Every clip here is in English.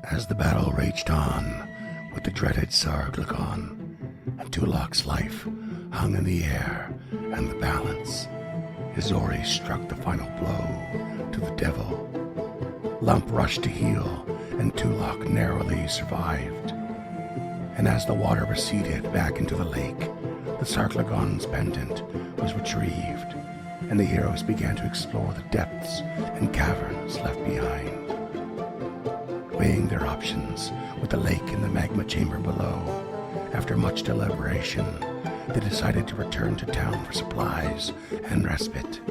As the battle raged on with the dreaded Sarglagon, and Tulok's life hung in the air and the balance, Izori struck the final blow to the devil. Lump rushed to heal, and Tulok narrowly survived. And as the water receded back into the lake, the Sarglagon's pendant was retrieved, and the heroes began to explore the depths and caverns left behind. Weighing their options with the lake and the magma chamber below, after much deliberation, they decided to return to town for supplies and respite.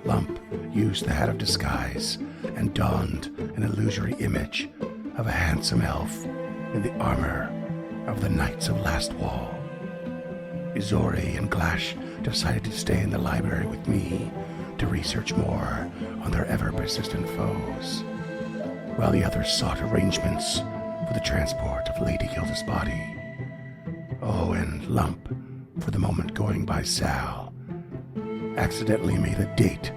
Lump used the hat of disguise and donned an illusory image of a handsome elf in the armor of the Knights of Last Wall. Izori and Glash decided to stay in the library with me to research more on their ever-persistent foes, while the others sought arrangements for the transport of Lady Gilda's body. Oh, and Lump, for the moment going by Sal, accidentally made a date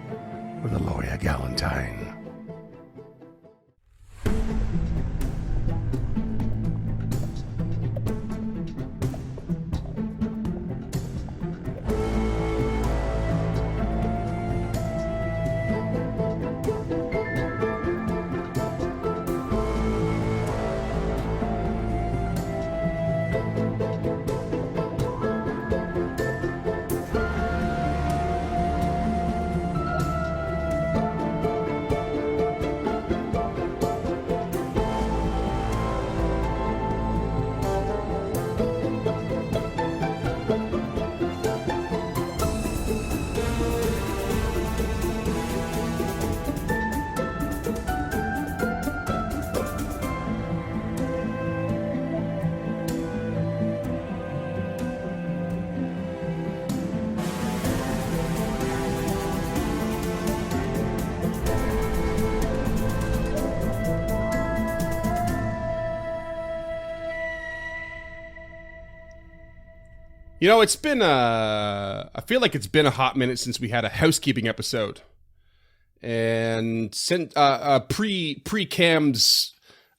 with Aloria Galantine. You know, it's been I feel like it's been a hot minute since we had a housekeeping episode, and since pre Cam's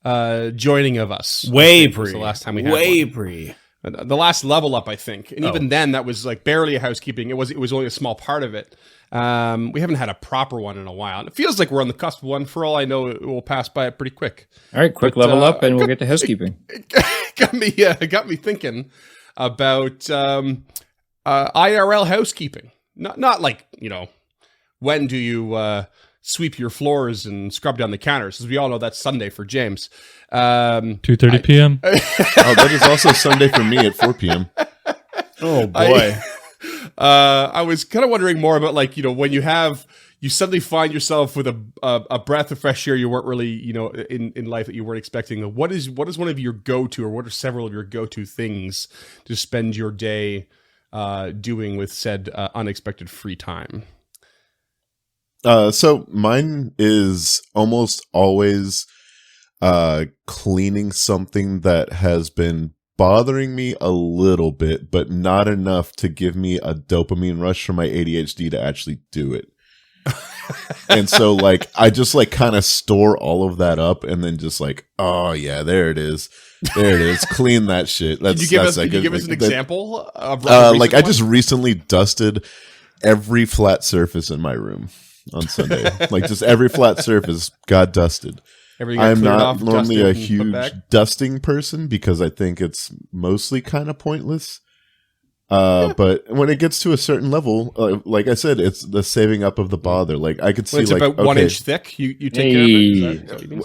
joining of us, way pre was the last time we had way one. pre the last level up, I think, and even then that was like barely a housekeeping. It was only a small part of it. We haven't had a proper one in a while, and it feels like we're on the cusp of one. For all I know, it will pass by it pretty quick. All right, quick level up, and we'll get to housekeeping. It got me thinking about IRL housekeeping. Not like, you know, when do you sweep your floors and scrub down the counters? As we all know, that's Sunday for James. 2:30 p.m. Oh, that is also Sunday for me at 4 p.m. Oh boy. I was kind of wondering more about, like, you know, when you suddenly find yourself with a breath of fresh air you weren't really, you know, in life that you weren't expecting. What is one of your go-to, or what are several of your go-to things to spend your day doing with said unexpected free time? So mine is almost always cleaning something that has been bothering me a little bit, but not enough to give me a dopamine rush from my ADHD to actually do it. And so, like, I just like kind of store all of that up, and then just like, oh yeah, there it is, clean that shit. Can you give us an example of like I just recently dusted every flat surface in my room on Sunday. Like, just every flat surface got dusted. I'm not normally a huge dusting person because I think it's mostly kind of pointless. But when it gets to a certain level, like I said, it's the saving up of the bother. Like, I could see, it's like, about 1 inch thick. You take care of it? Is that what you mean?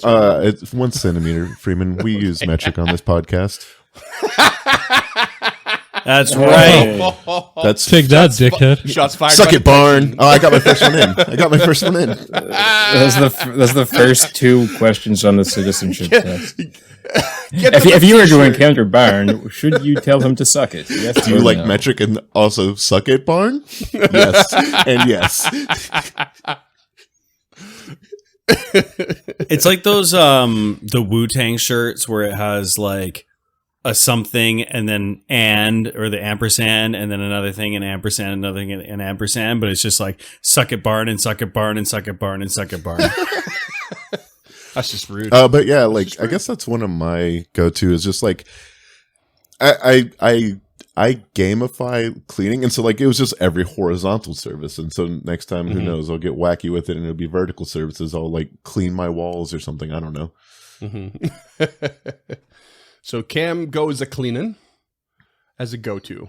It's 1 centimeter, Freeman. We use metric on this podcast. That's right. That's Take that, dickhead. Shots fired. Suck it, Barn. Oh, I got my first one in. That's the first two questions on the citizenship test. If you were to encounter Barn, should you tell him to suck it? Yes, do you like metric and also suck it, Barn? Yes, and yes. It's like those the Wu-Tang shirts where it has like a something and then or the ampersand and then another thing and ampersand, another thing and ampersand, but it's just like suck it, Barn, and suck it, Barn, and suck it, Barn, and suck it, Barn. That's just rude. But yeah, like I guess that's one of my go-to is just like I gamify cleaning, and so like it was just every horizontal service, and so next time, who knows, I'll get wacky with it, and it'll be vertical services. I'll like clean my walls or something. I don't know. So Cam goes a cleaning as a go-to.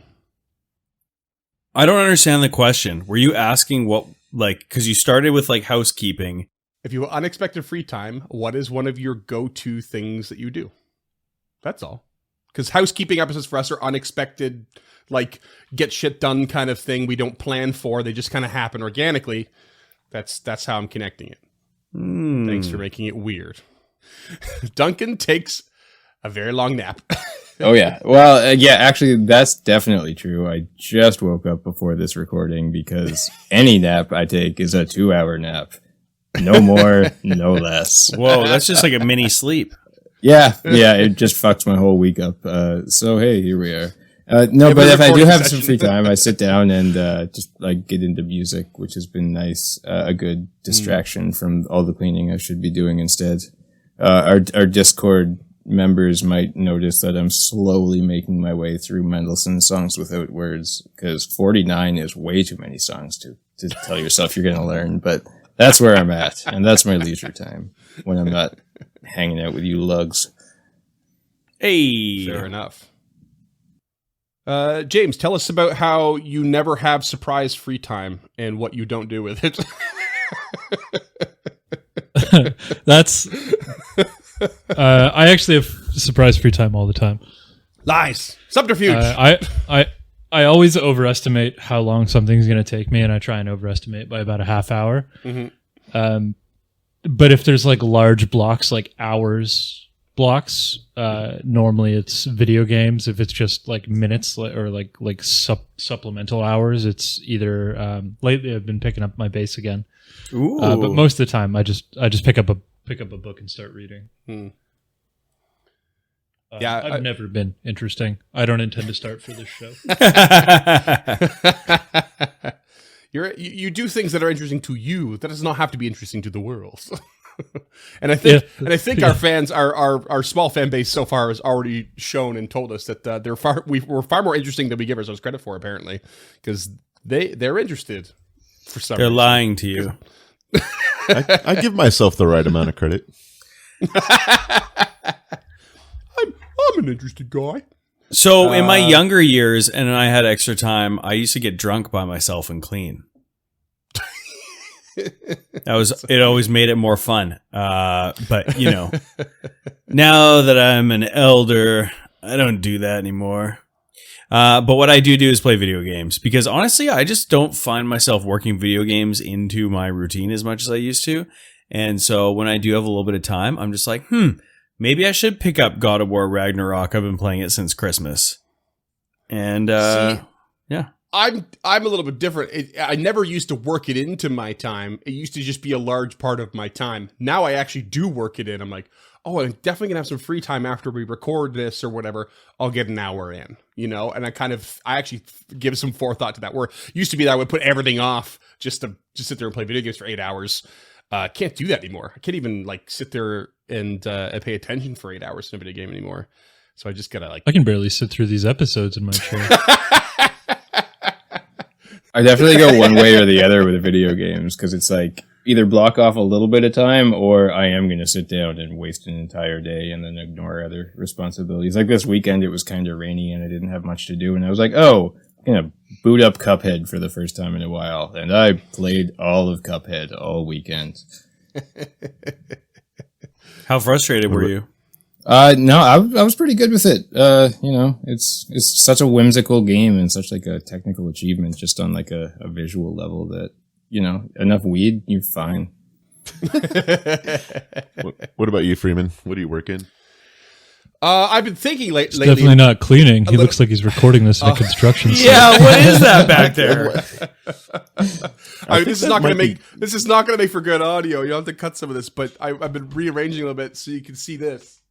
I don't understand the question. Were you asking what, like, because you started with like housekeeping. If you have unexpected free time, what is one of your go-to things that you do? That's all. Because housekeeping episodes for us are unexpected, like get shit done kind of thing we don't plan for. They just kind of happen organically. That's how I'm connecting it. Thanks for making it weird. Duncan takes a very long nap. Oh, yeah. Well, yeah, actually, that's definitely true. I just woke up before this recording because any nap I take is a 2-hour nap. No more, no less. Whoa, that's just like a mini sleep. Yeah, it just fucks my whole week up. So, hey, here we are. No, but if I do have some free time, I sit down and just like get into music, which has been nice. A good distraction from all the cleaning I should be doing instead. Our Discord members might notice that I'm slowly making my way through Mendelssohn's Songs Without Words, because 49 is way too many songs to tell yourself you're going to learn. But that's where I'm at, and that's my leisure time when I'm not hanging out with you lugs. Hey, fair enough. James, tell us about how you never have surprise free time and what you don't do with it. That's I actually have surprise free time all the time. Lies. Subterfuge. I always overestimate how long something's going to take me, and I try and overestimate by about a half hour. But if there's like large blocks, like hours blocks, normally it's video games. If it's just like minutes or like supplemental hours, it's either lately I've been picking up my bass again. But most of the time I just pick up a book and start reading. Yeah, I've never been interesting. I don't intend to start for this show. You do things that are interesting to you. That does not have to be interesting to the world. And I think our fans, our small fan base so far has already shown and told us that we're far more interesting than we give ourselves credit for. Apparently, because they're interested for some. They're reason. lying to you. I give myself the right amount of credit. I'm an interesting guy. So in my younger years, and I had extra time, I used to get drunk by myself and clean. It always made it more fun. But you know, now that I'm an elder, I don't do that anymore. But what I do is play video games, because honestly, I just don't find myself working video games into my routine as much as I used to. And so when I do have a little bit of time, I'm just like, maybe I should pick up God of War Ragnarok. I've been playing it since Christmas. And yeah. I'm a little bit different. I never used to work it into my time. It used to just be a large part of my time. Now I actually do work it in. I'm like, oh, I'm definitely gonna have some free time after we record this or whatever. I'll get an hour in, you know. And I actually give some forethought to that. Where it used to be that I would put everything off just to sit there and play video games for 8 hours. Can't do that anymore. I can't even like sit there and pay attention for 8 hours in a video game anymore. So I just gotta like. I can barely sit through these episodes in my chair. I definitely go one way or the other with video games, because it's like either block off a little bit of time, or I am going to sit down and waste an entire day and then ignore other responsibilities. Like this weekend, it was kind of rainy and I didn't have much to do, and I was like, oh, I'm going to boot up Cuphead for the first time in a while. And I played all of Cuphead all weekend. How frustrated were you? No, I was pretty good with it. You know, it's such a whimsical game and such like a technical achievement just on like a visual level that, you know, enough weed, you're fine. What about you, Freeman? What do you work in? I've been thinking lately. Definitely not cleaning. He looks like he's recording this in a construction site. Yeah, what is that back there? This is not going to make for good audio. You'll have to cut some of this, but I've been rearranging a little bit so you can see this.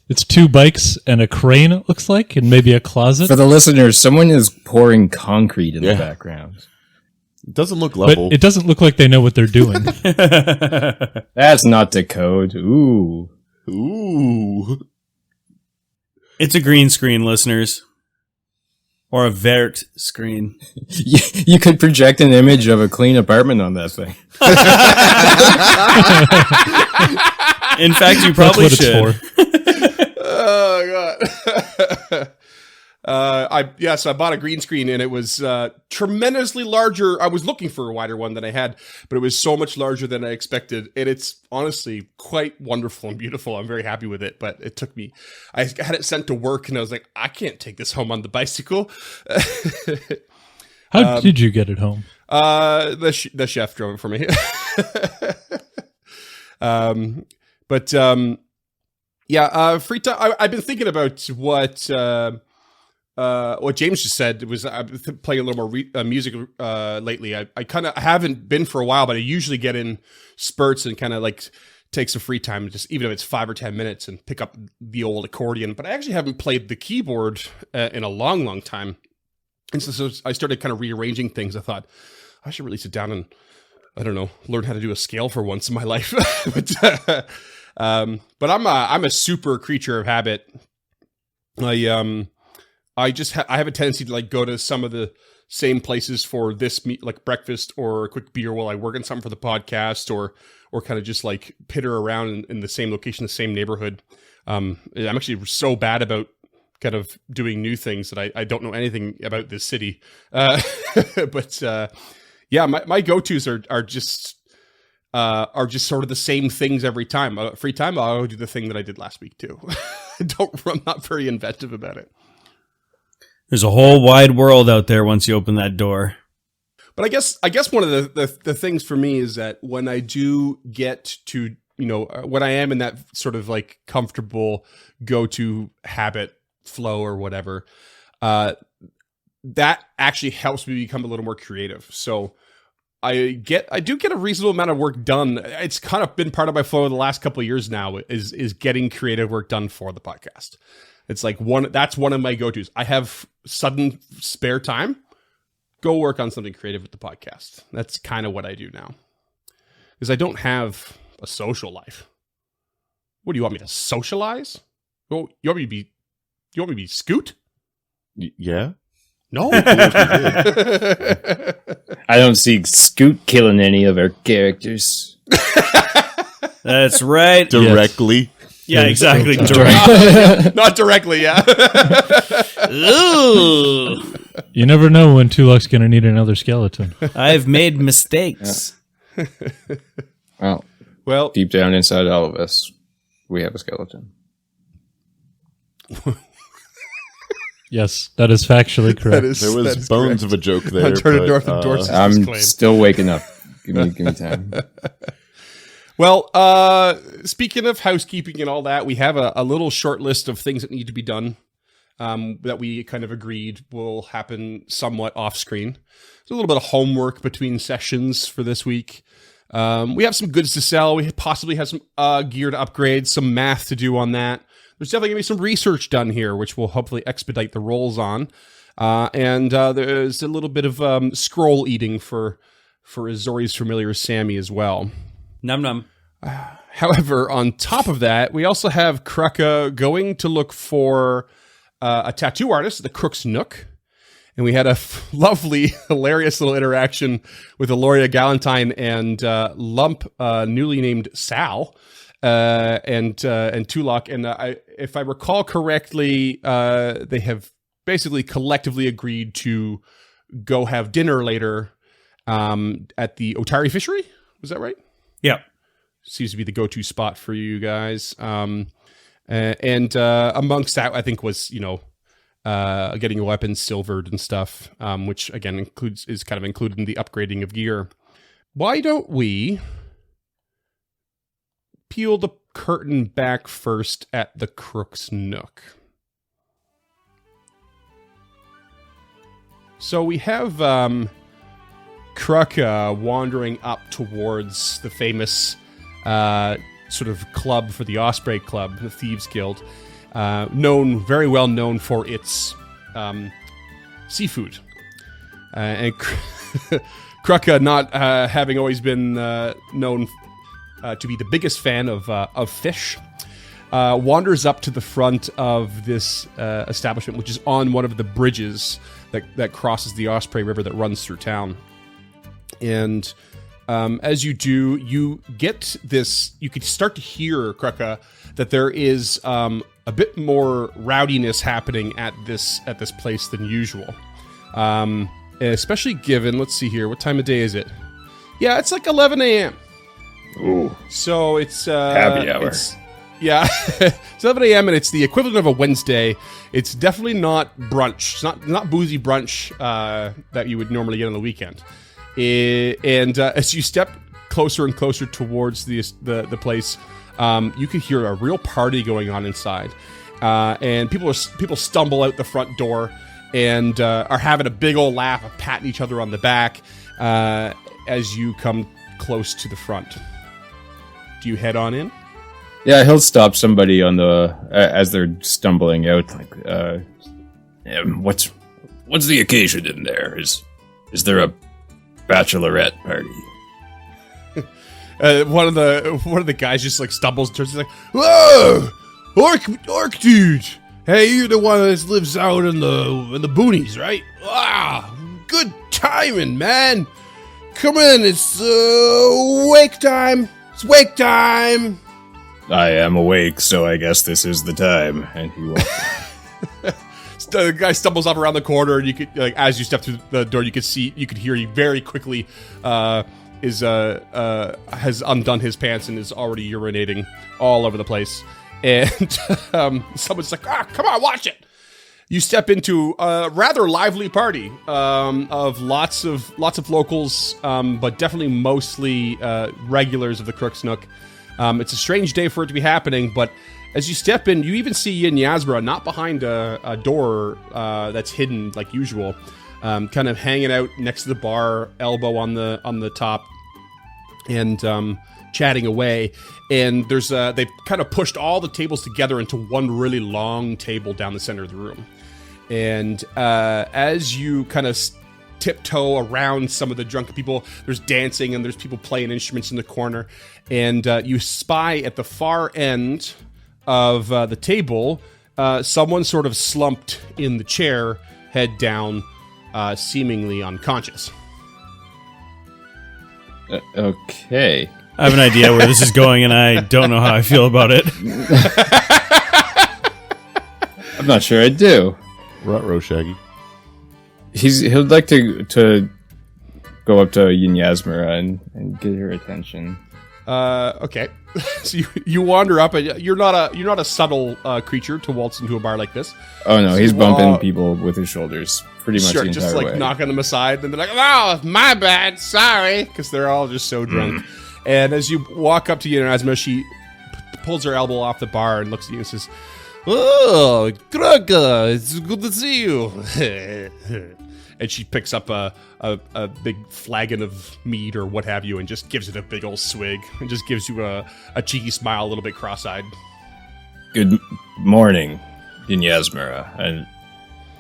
It's 2 bikes and a crane, it looks like, and maybe a closet. For the listeners, someone is pouring concrete in the background. It doesn't look level. But it doesn't look like they know what they're doing. That's not the code. Ooh. It's a green screen, listeners. Or a vert screen. You could project an image of a clean apartment on that thing. In fact, you probably should. Oh god. So I bought a green screen and it was tremendously larger. I was looking for a wider one than I had, but it was so much larger than I expected. And it's honestly quite wonderful and beautiful. I'm very happy with it, but it took me, I had it sent to work and I was like, I can't take this home on the bicycle. How did you get it home? The chef drove it for me. Free time. I've been thinking about what James just said. Was I've been playing a little more music lately. I kind of haven't been for a while, but I usually get in spurts and kind of like take some free time, just even if it's 5 or 10 minutes, and pick up the old accordion. But I actually haven't played the keyboard in a long, long time. And so I started kind of rearranging things. I thought I should really sit down and, I don't know, learn how to do a scale for once in my life. But I'm a super creature of habit. I have a tendency to like go to some of the same places for this like breakfast or a quick beer while I work on something for the podcast, or kind of just like pitter around in the same location, the same neighborhood. I'm actually so bad about kind of doing new things that I don't know anything about this city. My go-tos are just sort of the same things every time. Free time, I'll do the thing that I did last week too. I'm not very inventive about it. There's a whole wide world out there once you open that door. But I guess one of the things for me is that when I do get to, when I am in that sort of like comfortable go-to habit flow or whatever, that actually helps me become a little more creative. So I do get a reasonable amount of work done. It's kind of been part of my flow the last couple of years now is getting creative work done for the podcast. It's like that's one of my go-tos. I have sudden spare time. Go work on something creative with the podcast. That's kind of what I do now. Because I don't have a social life. What do you want me to socialize? Oh, you want me to be Scoot? Yeah. No. I don't see Scoot killing any of our characters. That's right. Directly. Yeah, exactly. Not directly, yeah. Ooh. You never know when Tulok's going to need another skeleton. I've made mistakes. Yeah. Well, deep down inside all of us, we have a skeleton. Yes, that is factually correct. There was bones correct. Of a joke there. I'm still waking up. Give me time. Well, speaking of housekeeping and all that, we have a little short list of things that need to be done that we kind of agreed will happen somewhat off screen. There's a little bit of homework between sessions for this week. We have some goods to sell. We possibly have some gear to upgrade, some math to do on that. There's definitely going to be some research done here, which will hopefully expedite the rolls on. And there's a little bit of scroll eating for Azori's familiar Sammy as well. Num num. However, on top of that, we also have Krucka going to look for a tattoo artist at the Crook's Nook. And we had a lovely, hilarious little interaction with Aloria Galantine and Lump, newly named Sal, and Tulok. And if I recall correctly, they have basically collectively agreed to go have dinner later at the Otari Fishery. Was that right? Yeah. Seems to be the go-to spot for you guys. And amongst that, I think was, getting your weapons silvered and stuff, which again is kind of included in the upgrading of gear. Why don't we peel the curtain back first at the Crook's Nook? So we have Krucka wandering up towards the famous sort of club for the Osprey Club, the Thieves Guild, very well known for its seafood. And Krucka, not having always been known to be the biggest fan of fish, wanders up to the front of this establishment, which is on one of the bridges that crosses the Osprey River that runs through town. And as you do, you get this. You can start to hear, Krucka, that there is a bit more rowdiness happening at this place than usual. Especially given, let's see here, what time of day is it? Yeah, it's like 11 a.m. Ooh. So it's happy hour. It's 11 a.m. and it's the equivalent of a Wednesday. It's definitely not brunch. It's not boozy brunch that you would normally get on the weekend. As you step closer and closer towards the place, you can hear a real party going on inside, and people stumble out the front door and are having a big old laugh, patting each other on the back as you come close to the front. Do you head on in? Yeah, he'll stop somebody on the as they're stumbling out. Like, what's the occasion in there? Is there a bachelorette party? One of the guys just like stumbles and turns. He's like, "Whoa, orc dude! Hey, you're the one that lives out in the boonies, right? Wow, good timing, man! Come in, it's wake time. It's wake time." I am awake, so I guess this is the time. And he walks. The guy stumbles up around the corner, and you could, like, as you step through the door, you could hear he very quickly has undone his pants and is already urinating all over the place. And someone's like, come on, watch it. You step into a rather lively party of lots of locals, but definitely mostly regulars of the Crook's Nook. It's a strange day for it to be happening, but as you step in, you even see Yin Yasbra not behind a door that's hidden like usual, kind of hanging out next to the bar, elbow on the top, and chatting away. And there's they've kind of pushed all the tables together into one really long table down the center of the room. And as you kind of tiptoe around some of the drunken people, there's dancing and there's people playing instruments in the corner, and you spy at the far end of the table someone sort of slumped in the chair, head down, seemingly unconscious. Okay. I have an idea where this is going, and I don't know how I feel about it. I'm not sure I do. Ruh-roh, Shaggy. He'll like to go up to Yin Yasmira and get her attention. Okay. So you wander up, and you're not a subtle creature to waltz into a bar like this. Oh no, so he's bumping people with his shoulders pretty much the entire just like way. knocking them aside, and they're like, "Oh, my bad, sorry," because they're all just so drunk. And as you walk up to Yin Yasmira, she pulls her elbow off the bar and looks at you and says, "Oh, Krucka, it's good to see you." And she picks up a big flagon of mead or what have you and just gives it a big old swig and just gives you a cheeky smile, a little bit cross-eyed. Good morning, Yin Yasmira. And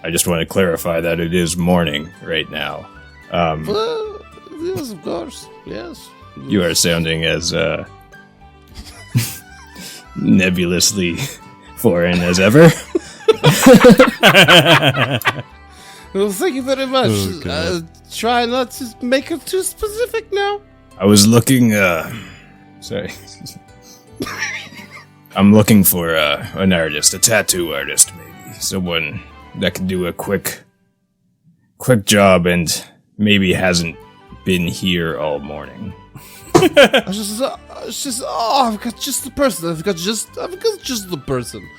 I just want to clarify that it is morning right now. Well, yes, of course, yes. You are sounding as nebulously foreign as ever. Well, thank you very much. Try not to make it too specific now. I was looking, sorry. I'm looking for an artist, a tattoo artist, maybe. Someone that can do a quick job and maybe hasn't been here all morning. I've got just the person. I've got just the person.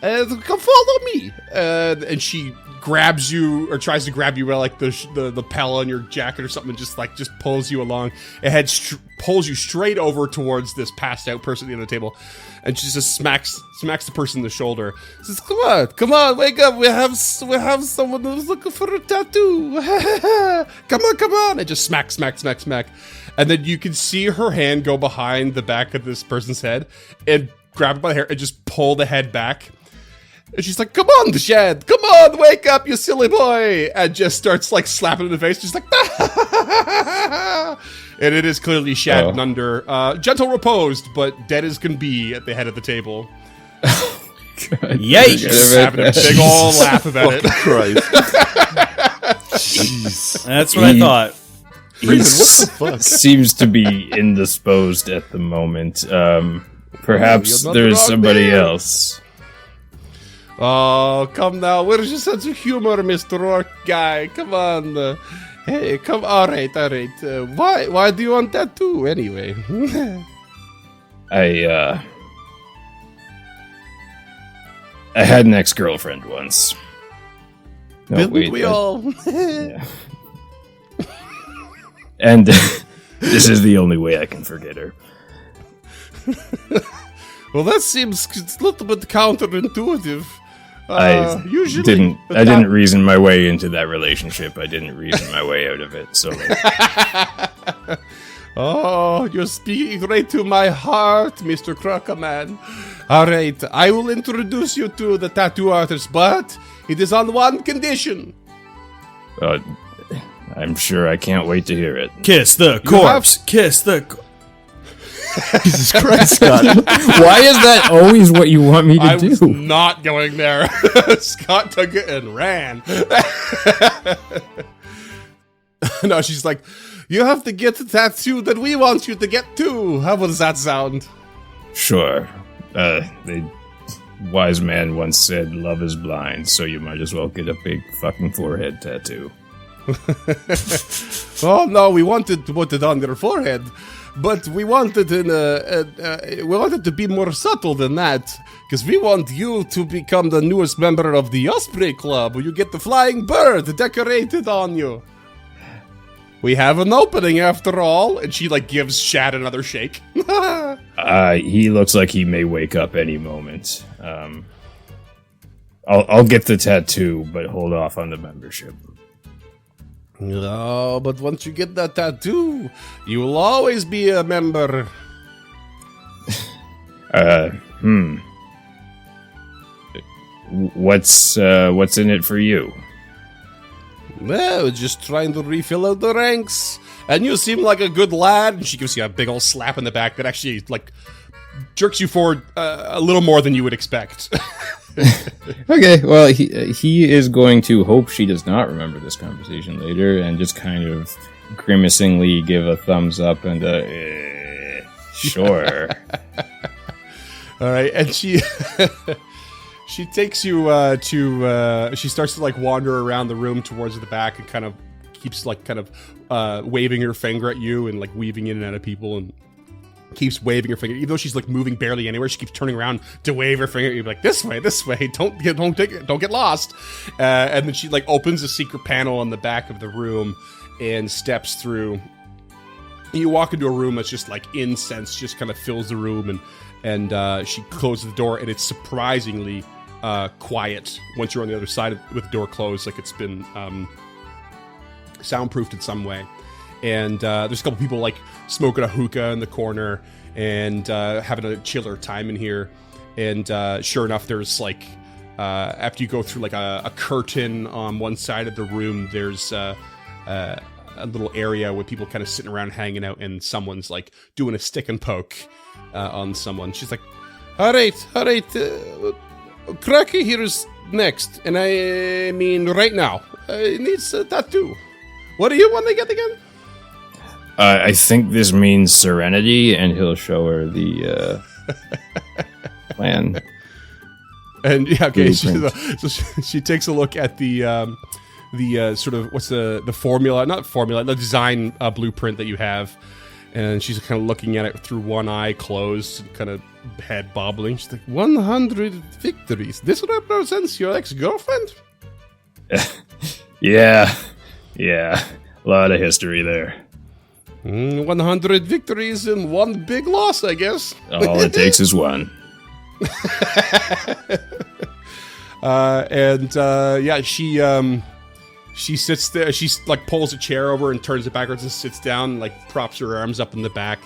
Come follow me. And she grabs you or tries to grab you by like the lapel on your jacket or something, and just pulls you along. It pulls you straight over towards this passed out person at the end of the table, and she just smacks the person in the shoulder. Says, come on, wake up. We have someone who's looking for a tattoo. Come on. And just smack. And then you can see her hand go behind the back of this person's head and grab it by the hair and just pull the head back. And she's like, come on, the shed. Come on, wake up, you silly boy. And just starts like slapping him in the face. Just like, And it is clearly Shad Nunder. Gentle reposed, but dead as can be at the head of the table. Yikes! Having a big ol' laugh about it. Christ. Jeez. That's what I thought. He seems to be indisposed at the moment. Perhaps there's somebody else. Oh, come now. Where's your sense of humor, Mr. Rourke guy? Come on. Hey, come. All right. Why do you want that too, anyway? I had an ex-girlfriend once. No, Didn't we all? Yeah. And this is the only way I can forget her. Well, that seems a little bit counterintuitive. I didn't reason my way into that relationship. I didn't reason my way out of it. So, oh, you're speaking right to my heart, Mr. Crockerman. All right, I will introduce you to the tattoo artist, but it is on one condition. I'm sure I can't wait to hear it. Kiss the corpse. Kiss the. Jesus Christ, Scott. Why is that always what you want me to I do? was not going there. Scott took it and ran. No, she's like, you have to get the tattoo that we want you to get too. How does that sound? Sure. The wise man once said, love is blind, so you might as well get a big fucking forehead tattoo. Oh no, we wanted to put it on their forehead, but we wanted we wanted to be more subtle than that, because we want you to become the newest member of the Osprey Club, where you get the flying bird decorated on you. We have an opening after all, and she gives Shad another shake. He looks like he may wake up any moment. I'll get the tattoo, but hold off on the membership. No, but once you get that tattoo, you will always be a member. What's in it for you? Well, just trying to refill out the ranks. And you seem like a good lad. And she gives you a big old slap in the back that actually, jerks you forward a little more than you would expect. Okay, well, he is going to hope she does not remember this conversation later and just kind of grimacingly give a thumbs up and sure. All right, and she she takes you she starts to wander around the room towards the back and kind of keeps waving her finger at you and weaving in and out of people and keeps waving her finger, even though she's moving barely anywhere. She keeps turning around to wave her finger. You're this way, don't get lost. And then she opens a secret panel on the back of the room and steps through. You walk into a room that's just incense just kind of fills the room, and she closes the door, and it's surprisingly quiet once you're on the other side with the door closed, it's been soundproofed in some way. And there's a couple people smoking a hookah in the corner and having a chiller time in here. And sure enough, there's after you go through a curtain on one side of the room, there's a little area where people kind of sitting around hanging out, and someone's doing a stick and poke on someone. She's all right, Cracky here is next, and I mean right now. It needs a tattoo. What do you want to get again? I think this means serenity, and he'll show her the plan. And yeah, okay. She takes a look at the sort of what's the formula? Not formula, the design blueprint that you have, and she's kind of looking at it through one eye closed, kind of head bobbling. She's 100 victories. This represents your ex-girlfriend? Yeah, a lot of history there. 100 victories and one big loss, I guess. All it takes is one. She sits there. She pulls a chair over and turns it backwards and sits down, props her arms up in the back,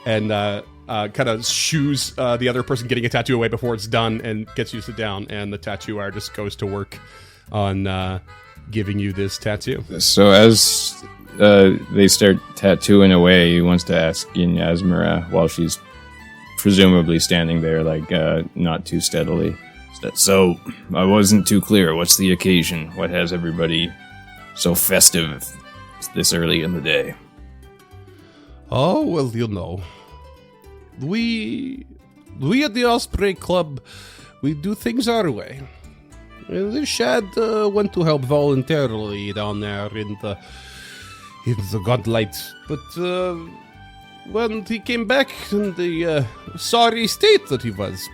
and kind of shoos the other person getting a tattoo away before it's done, and gets you to sit down. And the tattoo artist goes to work on giving you this tattoo. So as they start tattooing away, he wants to ask Yin Yasmira while she's presumably standing there, like, not too steadily. So, I wasn't too clear. What's the occasion? What has everybody so festive this early in the day? Oh, well, you know, we at the Osprey Club, we do things our way. The Shad went to help voluntarily down there in the godlight, but when he came back in the sorry state that he was,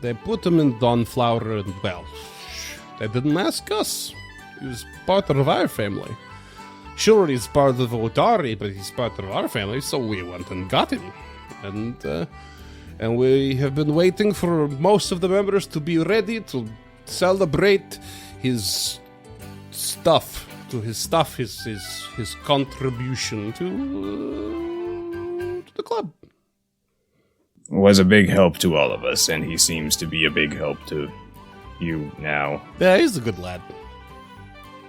they put him in Dawnflower, and well, they didn't ask us. He was part of our family. Sure, he's part of Otari, but he's part of our family, so we went and got him. And we have been waiting for most of the members to be ready to celebrate his stuff, his contribution to the club. Was a big help to all of us, and he seems to be a big help to you now. Yeah, he's a good lad.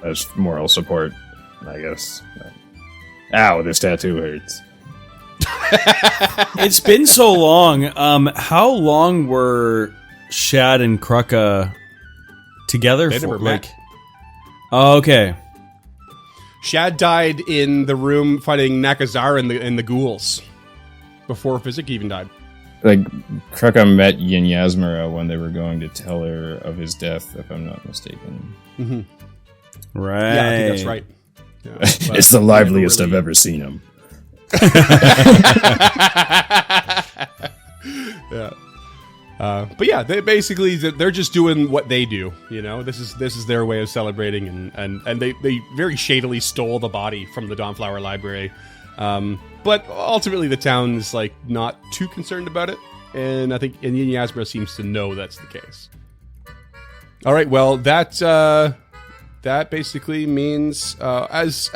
As moral support, I guess. Ow, this tattoo hurts. It's been so long. How long were Shad and Krucka together They for? never met. Oh, okay. Shad died in the room fighting Nakazar and the ghouls before Physic even died. Like, Krucka met Yin Yasmira when they were going to tell her of his death, if I'm not mistaken. Mm-hmm. Right. Yeah, I think that's right. Yeah, It's the liveliest I've ever seen him. Yeah. But yeah, they're just doing what they do. You know, this is their way of celebrating, and they very shadily stole the body from the Dawnflower Library. But ultimately, the town is like not too concerned about it, and I think Yin Yasmira seems to know that's the case. All right, well that basically means as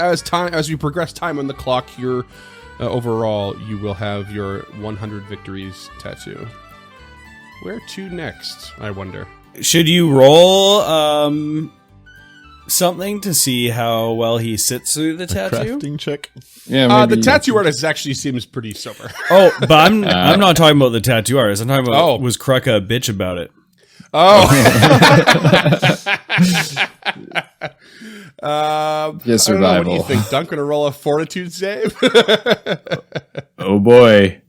we progress time on the clock here, overall you will have your 100 victories tattoo. Where to next, I wonder? Should you roll something to see how well he sits through the tattoo? Crafting check. Yeah, The tattoo artist actually seems pretty sober. Oh, but I'm not talking about the tattoo artist. I'm talking about was Krucka a bitch about it? Oh. Yes, I don't know, what do you survival. think? Dunk gonna roll a fortitude save? Oh boy.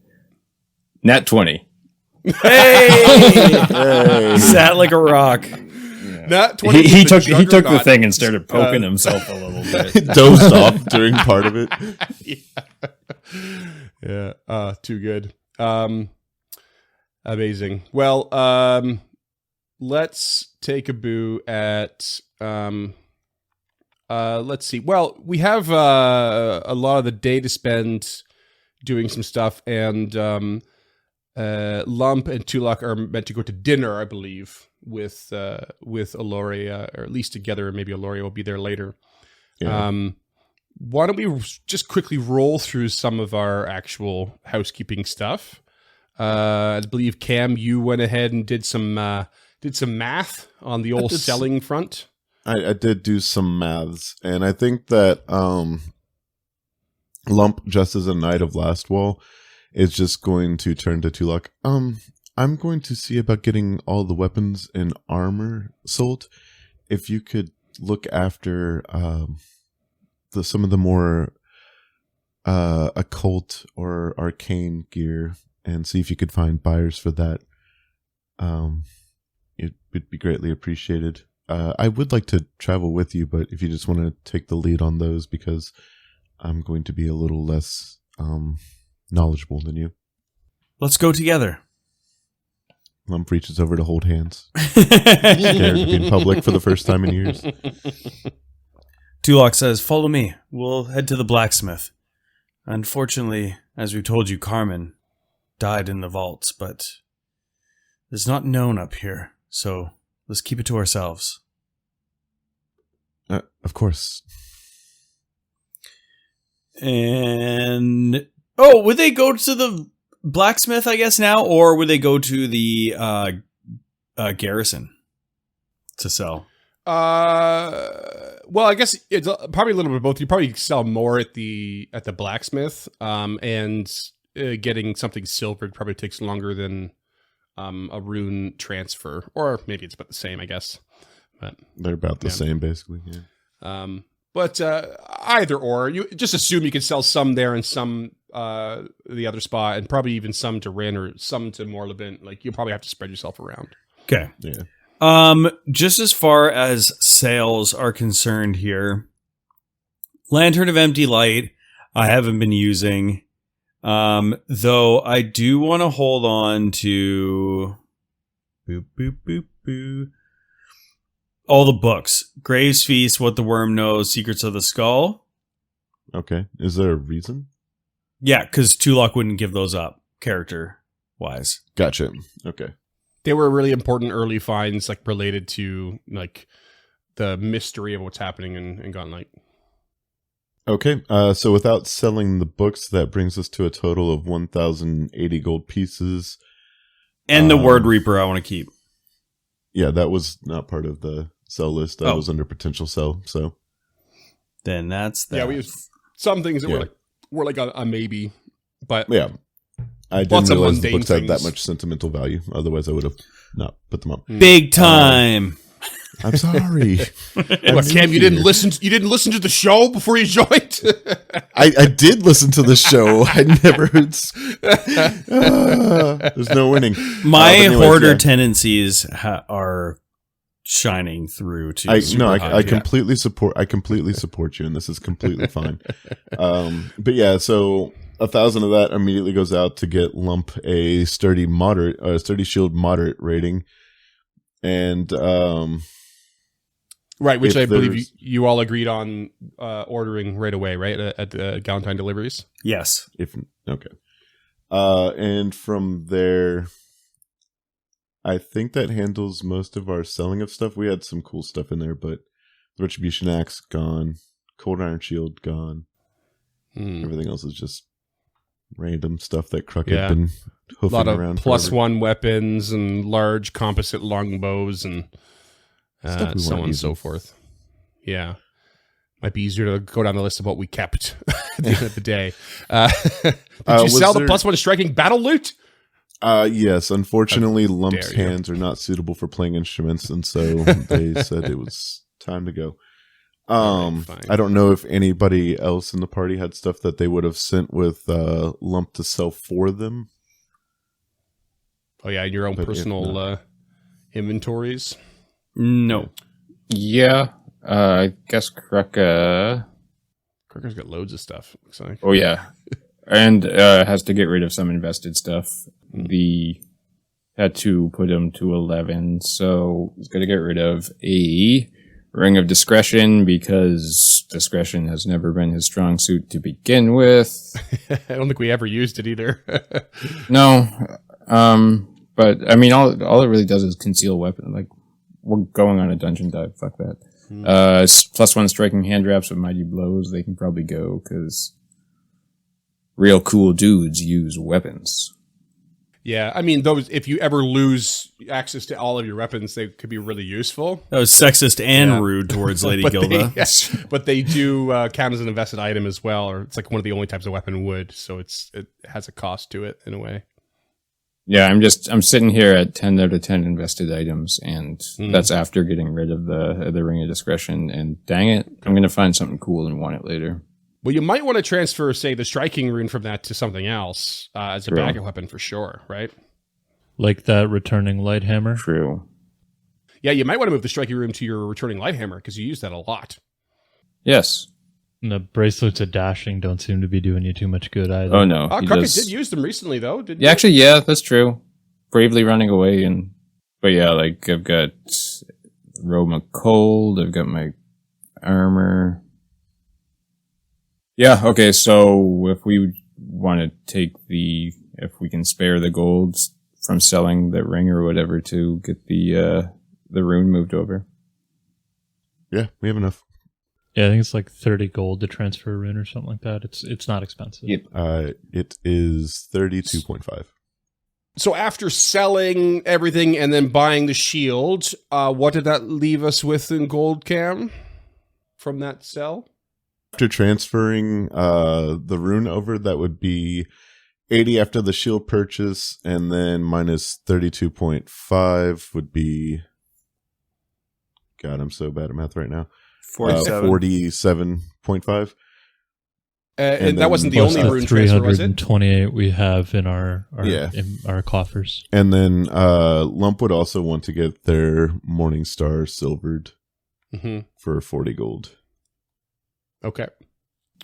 Nat 20. Hey! Sat like a rock. Not 20. He took the thing and started poking himself a little bit. Dozed off during part of it. Yeah. Too good. Amazing. Well, let's take a boo at let's see. Well, we have a lot of the day to spend doing some stuff, and Lump and Tulak are meant to go to dinner, I believe, with Aloria, or at least together. Maybe Aloria will be there later. Yeah. Why don't we just quickly roll through some of our actual housekeeping stuff? I believe, Cam, you went ahead and did some math on the old selling front. I did do some maths, and I think that Lump, just as a Knight of Last Wall, is just going to turn to Tulak. I'm going to see about getting all the weapons and armor sold. If you could look after some of the more occult or arcane gear and see if you could find buyers for that, it would be greatly appreciated. I would like to travel with you, but if you just want to take the lead on those, because I'm going to be a little less knowledgeable than you. Let's go together. Lump reaches over to hold hands. Scared to be in public for the first time in years. Tulak says, "Follow me. We'll head to the blacksmith. Unfortunately, as we told you, Carmen died in the vaults, but it's not known up here, so let's keep it to ourselves." Of course. And would they go to the blacksmith, I guess, now, or would they go to the garrison to sell? Well, I guess it's probably a little bit of both. You probably sell more at the blacksmith, and getting something silvered probably takes longer than a rune transfer, or maybe it's about the same, I guess. But they're about the same, basically. Yeah. But either or, you just assume you can sell some there and some the other spot, and probably even some to Rin or some to Morlabin. Like you'll probably have to spread yourself around. Okay. Yeah. Just as far as sales are concerned here, Lantern of Empty Light, I haven't been using. Though I do want to hold on to all the books. Graves Feast, What the Worm Knows, Secrets of the Skull. Okay. Is there a reason? Yeah, because Tulok wouldn't give those up, character-wise. Gotcha. Okay. They were really important early finds, like related to like the mystery of what's happening in Gauntlet. Okay. So without selling the books, that brings us to a total of 1,080 gold pieces. And the Word Reaper I want to keep. Yeah, that was not part of the sell list. That was under potential sell. So then that's that. Yeah, we used some things that were like a maybe, but yeah. I didn't realize the books had that much sentimental value. Otherwise, I would have not put them up. Big time. I'm sorry. What, Cam? You didn't listen to the show before you joined. I did listen to the show. I never. There's no winning. My hoarder tendencies are shining through to. I completely support. I completely support you, and this is completely fine. But yeah, so 1,000 of that immediately goes out to get Lump a sturdy shield moderate rating, and right, which I believe you all agreed on ordering right away, right at the Galentine deliveries. Yes. And from there, I think that handles most of our selling of stuff. We had some cool stuff in there, but the Retribution Axe gone, Cold Iron Shield gone. Everything else is just random stuff that Crooked had been hoofing around. A lot of +1 weapons and large composite longbows and so on and so forth. Yeah. Might be easier to go down the list of what we kept at the end of the day. Did you sell the +1 striking battle loot? Yes. Unfortunately, Lump's hands are not suitable for playing instruments, and so they said it was time to go. I don't know if anybody else in the party had stuff that they would have sent with Lump to sell for them. Oh yeah, your own personal inventories. No. Yeah, I guess Krucka's got loads of stuff. Looks like. Oh yeah, and has to get rid of some invested stuff. The had to put him to 11, so he's going to get rid of a Ring of Discretion because discretion has never been his strong suit to begin with. I don't think we ever used it either. No, but I mean, all it really does is conceal weapon. Like we're going on a dungeon dive. Fuck that. +1 striking hand wraps with mighty blows. They can probably go because real cool dudes use weapons. Yeah, I mean, those. If you ever lose access to all of your weapons, they could be really useful. That was sexist and rude towards Lady Gilda. But they do count as an invested item as well, or it's like one of the only types of weapon would. So it has a cost to it in a way. Yeah, I'm sitting here at 10 out of 10 invested items, and that's after getting rid of the Ring of Discretion. And dang it, I'm going to find something cool and want it later. Well, you might want to transfer, say, the striking rune from that to something else as a backup weapon for sure, right? Like that returning light hammer? True. Yeah, you might want to move the striking rune to your returning light hammer because you use that a lot. Yes. And the bracelets of dashing don't seem to be doing you too much good either. Oh, no. Crockett did use them recently, though, didn't you? Actually, yeah, that's true. Bravely running away. But yeah, like, I've got Roma Cold, I've got my armor. Yeah, okay, so if we want to if we can spare the gold from selling the ring or whatever to get the rune moved over. Yeah, we have enough. Yeah, I think it's like 30 gold to transfer a rune or something like that. It's not expensive. Yep. It is 32.5. So after selling everything and then buying the shield, what did that leave us with in gold, Cam, from that sell? After transferring the rune over, that would be 80 after the shield purchase, and then minus 32.5 would be... God, I'm so bad at math right now. 47.5. And that wasn't the only rune transfer, was it? 328 we have in our coffers. And then Lump would also want to get their Morning Star silvered for 40 gold. Okay.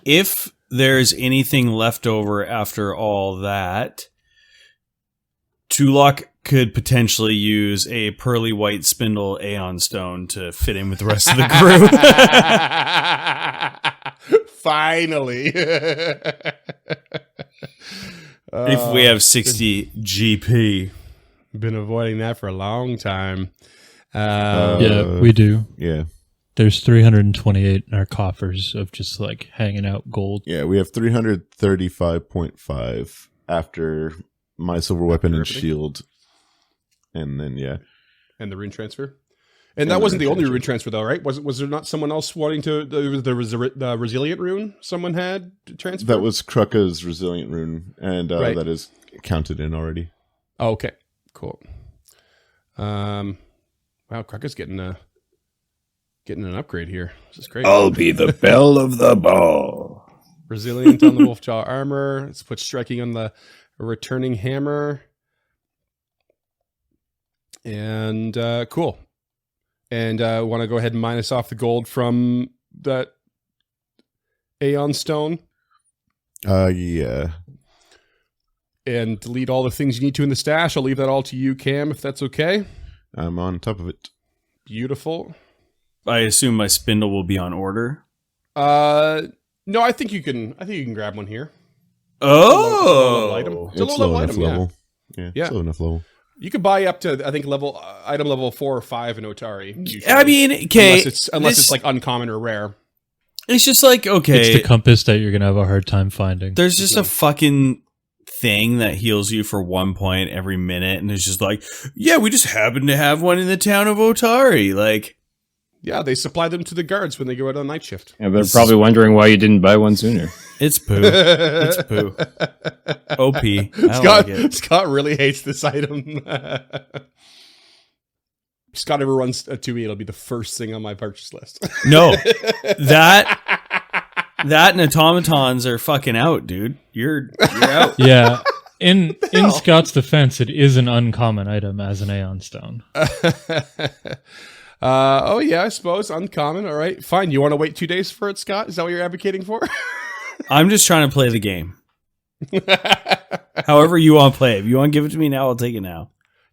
If there's anything left over after all that, Tulok could potentially use a pearly white spindle Aeon stone to fit in with the rest of the crew. Finally. If we have 60 GP. Been avoiding that for a long time. Yeah, we do. Yeah. There's 328 in our coffers of just like hanging out gold. Yeah, we have 335.5 after my silver weapon and shield. And then, yeah. And the rune transfer? And that wasn't the only rune transfer, though, right? Was there not someone else wanting to... There was the resilient rune someone had to transfer? That was Kruka's resilient rune, and that is counted in already. Oh, okay. Cool. Wow, Kruka's getting an upgrade here. This is great. I'll be the belle of the ball. Resilient on the Wolfjaw armor. Let's put striking on the returning hammer. And cool. And I want to go ahead and minus off the gold from that Aeon stone. Yeah. And delete all the things you need to in the stash. I'll leave that all to you, Cam, if that's okay. I'm on top of it. Beautiful. I assume my spindle will be on order. No, I think you can grab one here. Oh, it's a low level item. Yeah, yeah. It's low enough level. You could buy up to, I think, item level 4 or 5 in Otari. Usually. I mean, okay, unless it's like uncommon or rare. It's just like, okay, it's the compass that you're gonna have a hard time finding. There's just a fucking thing that heals you for 1 point every minute, and it's just like, yeah, we just happen to have one in the town of Otari. Like, yeah, they supply them to the guards when they go out on night shift. Yeah, they're probably wondering why you didn't buy one sooner. It's poo. It's poo. OP. Scott really hates this item. Scott ever runs to me, it'll be the first thing on my purchase list. No, that and automatons are fucking out, dude. You're out. Yeah. In Scott's defense, it is an uncommon item as an Aeon Stone. Oh yeah, I suppose uncommon. All right, fine. You want to wait 2 days for it, Scott? Is that what you're advocating for? I'm just trying to play the game. However you want to play it. If you want to give it to me now, I'll take it now.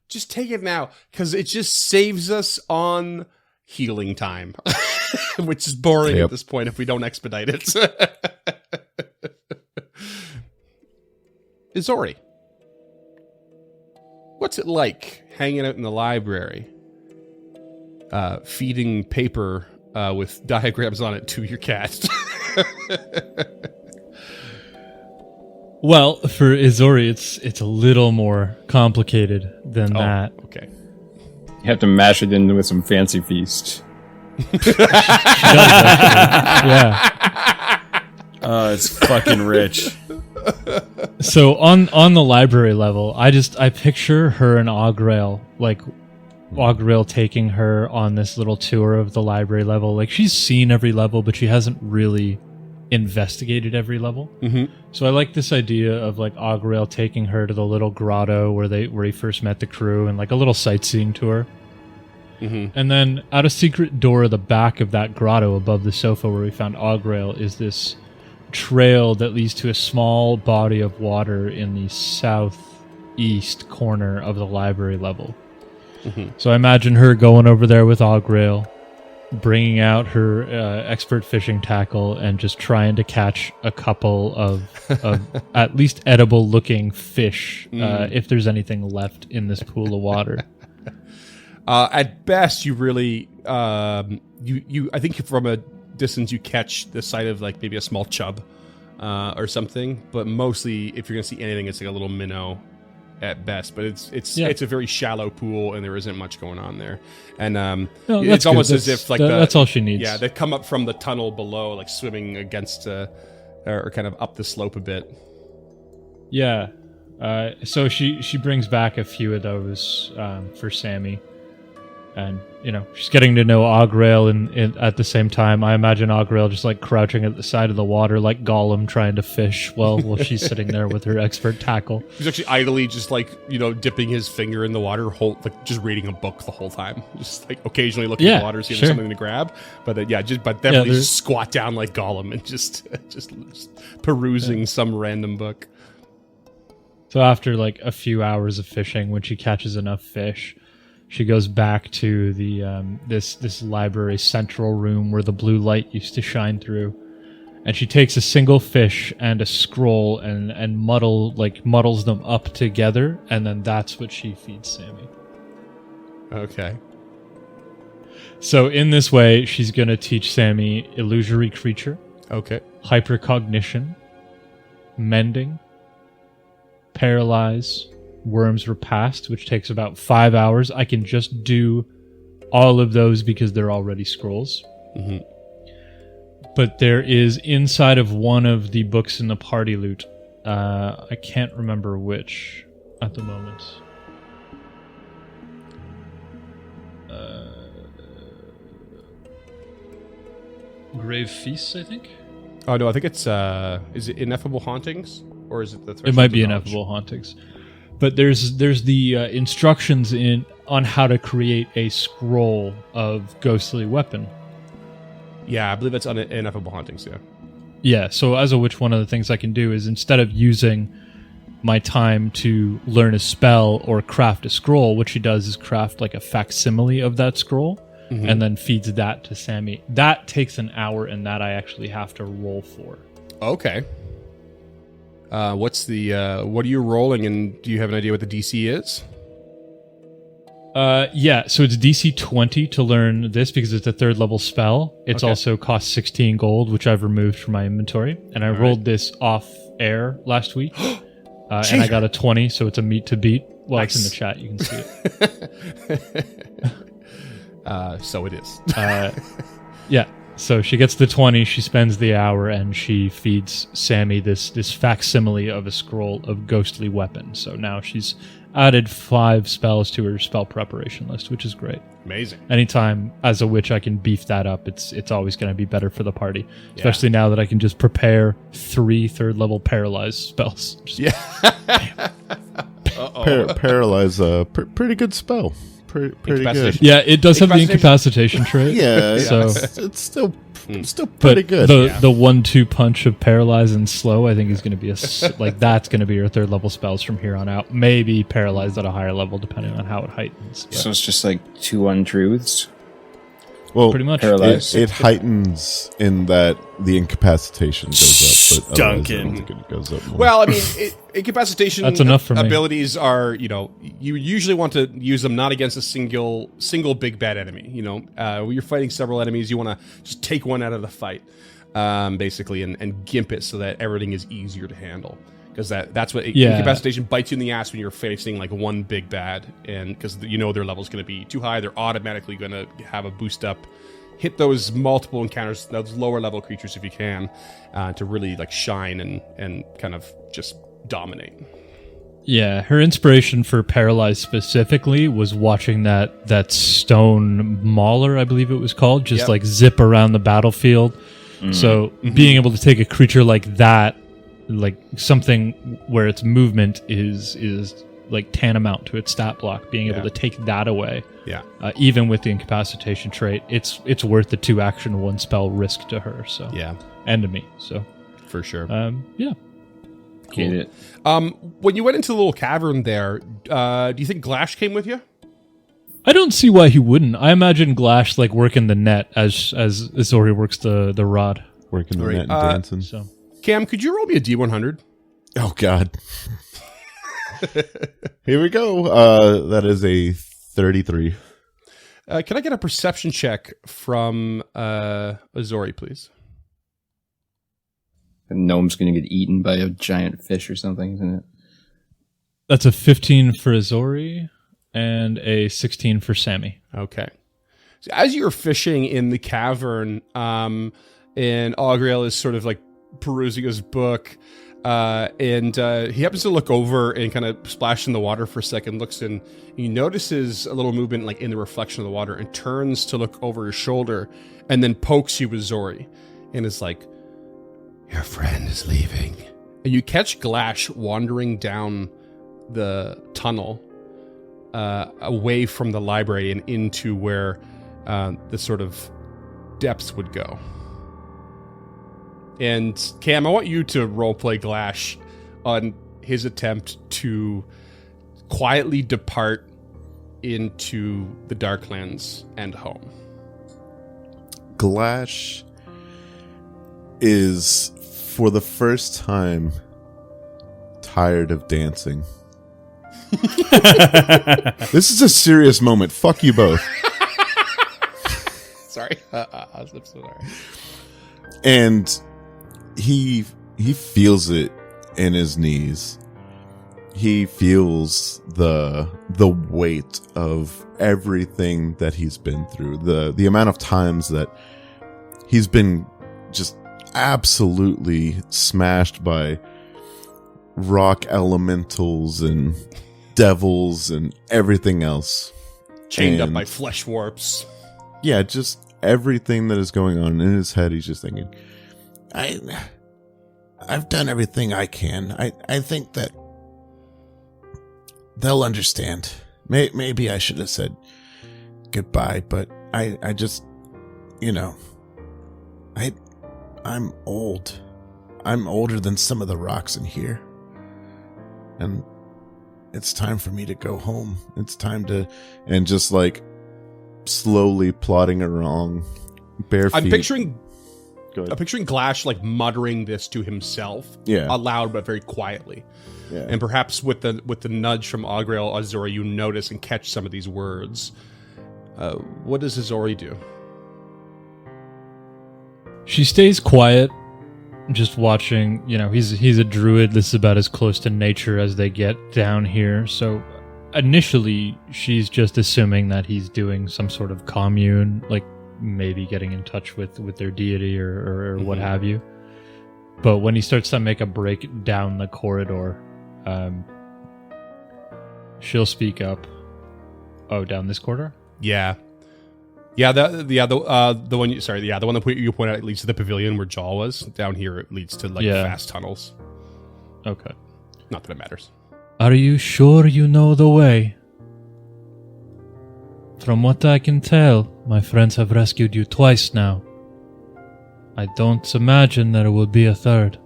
Just take it now, because it just saves us on healing time, which is boring at this point if we don't expedite it. Izori, what's it like hanging out in the library? Feeding paper with diagrams on it to your cat. Well, for Izori, it's a little more complicated than that. Okay. You have to mash it in with some fancy feast. Yeah. It's fucking rich. So on the library level, I picture her and Augrail, like Augrail taking her on this little tour of the library level. Like, she's seen every level, but she hasn't really investigated every level. Mm-hmm. So I like this idea of like Augrail taking her to the little grotto where he first met the crew, and like a little sightseeing tour. Mm-hmm. And then out a secret door at the back of that grotto above the sofa where we found Augrail is this trail that leads to a small body of water in the southeast corner of the library level. Mm-hmm. So I imagine her going over there with Augrail, bringing out her expert fishing tackle, and just trying to catch a couple of at least edible looking fish, if there's anything left in this pool of water. At best, you really I think from a distance you catch the sight of like maybe a small chub or something, but mostly if you're gonna see anything, it's like a little minnow at best, but it's a very shallow pool and there isn't much going on there. And No, it's almost as if like that's all she needs. Yeah, they come up from the tunnel below, like swimming against or kind of up the slope a bit. Yeah. So she brings back a few of those for Sammy, and she's getting to know Augrail and at the same time. I imagine Augrail just like crouching at the side of the water like Gollum trying to fish while she's sitting there with her expert tackle. He's actually idly just like dipping his finger in the water, like just reading a book the whole time, just like occasionally looking at the water, seeing something to grab. But then, definitely just squat down like Gollum and just perusing some random book. So after like a few hours of fishing, when she catches enough fish, she goes back to the this library central room where the blue light used to shine through, and she takes a single fish and a scroll and muddles them up together, and then that's what she feeds Sammy. Okay. So in this way, she's gonna teach Sammy illusory creature, okay, hypercognition, mending, paralyze, worms repast, which takes about 5 hours. I can just do all of those because they're already scrolls. Mm-hmm. But there is inside of one of the books in the party loot. I can't remember which at the moment. Grave Feasts, I think. Oh no, I think it's is it Ineffable Hauntings or is it the? It might be Ineffable Hauntings. But there's the instructions on how to create a scroll of ghostly weapon. Yeah, I believe that's on Ineffable Hauntings. Yeah. Yeah. So as of which, one of the things I can do is instead of using my time to learn a spell or craft a scroll, what she does is craft like a facsimile of that scroll, and then feeds that to Sammy. That takes an hour, and that I actually have to roll for. Okay. What are you rolling, and do you have an idea what the DC is? Yeah, so it's DC 20 to learn this because it's a 3rd level spell. It's also cost 16 gold, which I've removed from my inventory. And I rolled this off air last week. And I got a 20, so it's a meet to beat. Well, nice. It's in the chat, you can see it. So it is. Yeah. So she gets the 20, she spends the hour, and she feeds Sammy this facsimile of a scroll of ghostly weapon. So now she's added 5 spells to her spell preparation list, which is great. Amazing. Anytime as a witch I can beef that up, it's always going to be better for the party. Especially now that I can just prepare 3 3rd level paralyze spells. Paralyze, pretty good spell. Pretty good. Yeah, it does have the incapacitation trait. Yeah, so it's still pretty good. The 1-2 punch of paralyze and slow, I think, is going to be that's going to be your 3rd level spells from here on out. Maybe paralyzed at a higher level, depending on how it heightens. So it's just like 2 untruths. Well, pretty much. It heightens in that the incapacitation goes up, but Duncan. I don't think it goes up more. Well, I mean, incapacitation That's enough for me. abilities are, you usually want to use them not against a single big bad enemy. When you're fighting several enemies, you want to just take one out of the fight, basically, and gimp it so that everything is easier to handle. Because that's what incapacitation bites you in the ass when you're facing like one big bad, and because their level's going to be too high, they're automatically going to have a boost up. Hit those multiple encounters, those lower level creatures if you can, to really like shine and kind of just dominate. Yeah, her inspiration for Paralyzed specifically was watching that stone mauler, I believe it was called, just like zip around the battlefield. So being able to take a creature like that, like something where its movement is like tantamount to its stat block, being able to take that away, even with the incapacitation trait, it's worth the 2 action 1 spell risk to her. So and to me. So for sure. Cool. Get it. When you went into the little cavern there, do you think Glash came with you? I don't see why he wouldn't. I imagine Glash like working the net as Zori works the rod. Working the net and dancing. So Cam, could you roll me a D100? Oh, God. Here we go. That is a 33. Can I get a perception check from Azori, please? The gnome's going to get eaten by a giant fish or something, isn't it? That's a 15 for Azori and a 16 for Sammy. Okay. So as you're fishing in the cavern, and Augriel is sort of like perusing his book, and he happens to look over and kind of splash in the water for a second, looks in, he notices a little movement like in the reflection of the water and turns to look over his shoulder and then pokes you with Zori and is like, "Your friend is leaving." And you catch Glash wandering down the tunnel away from the library and into where the sort of depths would go. And Cam, I want you to roleplay Glash on his attempt to quietly depart into the Darklands and home. Glash is, for the first time, tired of dancing. This is a serious moment. Fuck you both. Sorry. I'm so sorry. And he feels it in his knees. He feels the weight of everything that he's been through. The amount of times that he's been just absolutely smashed by rock elementals and devils and everything else. Chained up by flesh warps. Yeah, just everything that is going on in his head. He's just thinking, I've done everything I can. I think that they'll understand. Maybe I should have said goodbye, but I just, I'm old. I'm older than some of the rocks in here. And it's time for me to go home. It's time to, and just like slowly plodding along, bare feet. I'm picturing Glash like muttering this to himself, aloud but very quietly. Yeah. And perhaps with the nudge from Augriel Azori, you notice and catch some of these words. What does Azori do? She stays quiet, just watching. He's a druid. This is about as close to nature as they get down here. So initially, she's just assuming that he's doing some sort of commune, like maybe getting in touch with their deity or what have you. But when he starts to make a break down the corridor, she'll speak up. Oh, down this corridor? Yeah. The one you pointed out leads to the pavilion where Jaw was. Down here it leads to fast tunnels. Okay. Not that it matters. Are you sure you know the way? From what I can tell, my friends have rescued you twice now. I don't imagine there will be a third.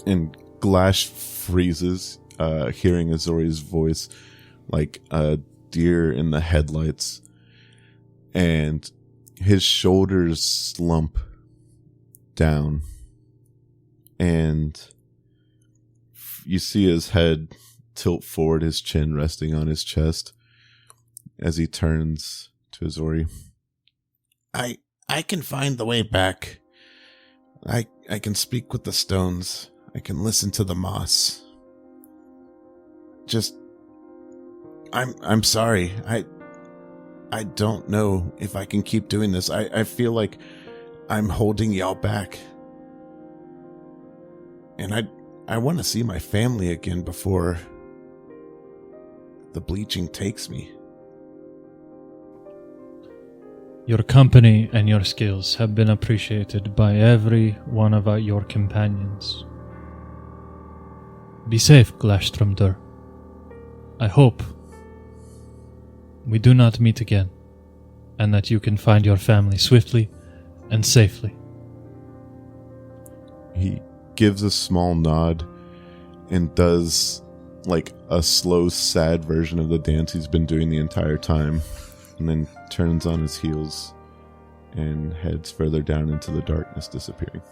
And Glash freezes, hearing Azori's voice like a deer in the headlights. And his shoulders slump down. And you see his head tilt forward, his chin resting on his chest as he turns to Azori. I can find the way back. I can speak with the stones. I can listen to the moss. Just, I'm sorry. I don't know if I can keep doing this. I feel like I'm holding y'all back. And I want to see my family again before the bleaching takes me. Your company and your skills have been appreciated by every one of your companions. Be safe, Glashstromdur. I hope we do not meet again, and that you can find your family swiftly and safely. He gives a small nod and does like a slow, sad version of the dance he's been doing the entire time, and then turns on his heels and heads further down into the darkness, disappearing.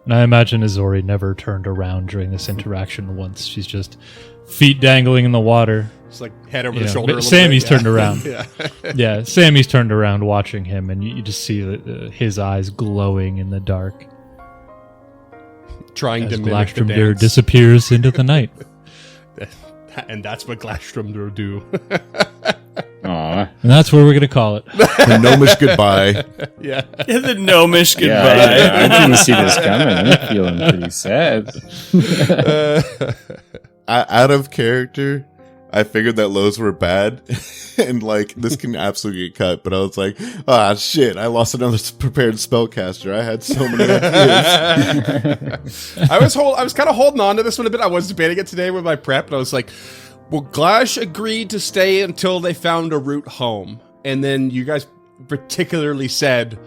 And I imagine Azori never turned around during this interaction once. She's just feet dangling in the water. It's like head over the shoulder. Sammy's turned around. Yeah, Sammy's turned around watching him, and you just see his eyes glowing in the dark. Trying as to mimic the dance. disappears into the night. And that's what Glashstrom will do. Aw. And that's where we're going to call it. The gnomish goodbye. Yeah. The gnomish goodbye. Yeah, I didn't see this coming. I'm feeling pretty sad. Out of character, I figured that lows were bad, and like this can absolutely get cut. But I was like, shit! I lost another prepared spellcaster. I had so many ideas. I was kind of holding on to this one a bit. I was debating it today with my prep, and I was like, well, Glash agreed to stay until they found a route home, and then you guys particularly said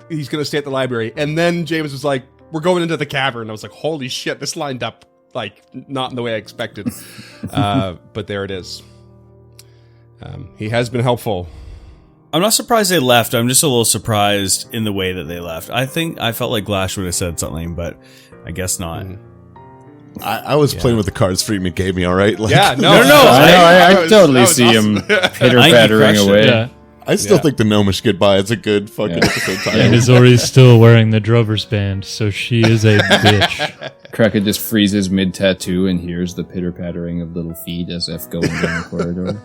he's going to stay at the library, and then James was like, we're going into the cavern. I was like, holy shit, this lined up like not in the way I expected. But there it is. He has been helpful. I'm not surprised they left. I'm just a little surprised in the way that they left. I felt like Glash would have said something, but I guess not. I was playing with the cards Friedman gave me. All right, like, Yeah, no. I totally see him pitter-pattering away. Yeah. I still think the gnomish goodbye is a good fucking episode title. And Izori's still wearing the Drover's band, so she is a bitch. Kraka just freezes mid-tattoo and hears the pitter-pattering of little feet as if going down the corridor.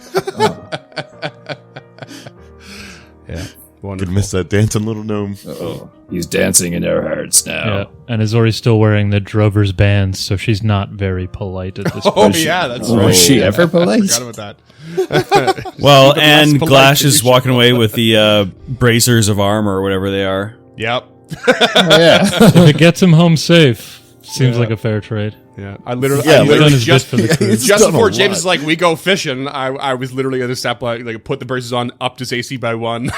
Yeah, wonderful. Could miss that dancing little gnome. Oh, he's dancing in our hearts now. Yeah. And Izori's still wearing the Drover's band, so she's not very polite at this point. Oh yeah, that's right. Was she ever polite? I forgot about that. Well, The and less polite Glash that is you walking away with the bracers of armor or whatever they are. Yep. Oh, yeah. If it gets him home safe, seems like a fair trade. Yeah, I literally Done his just, bit for the crew. He's just done a before lot. James is like, we go fishing, I was literally going to step like put the braces on, upped his AC by 1.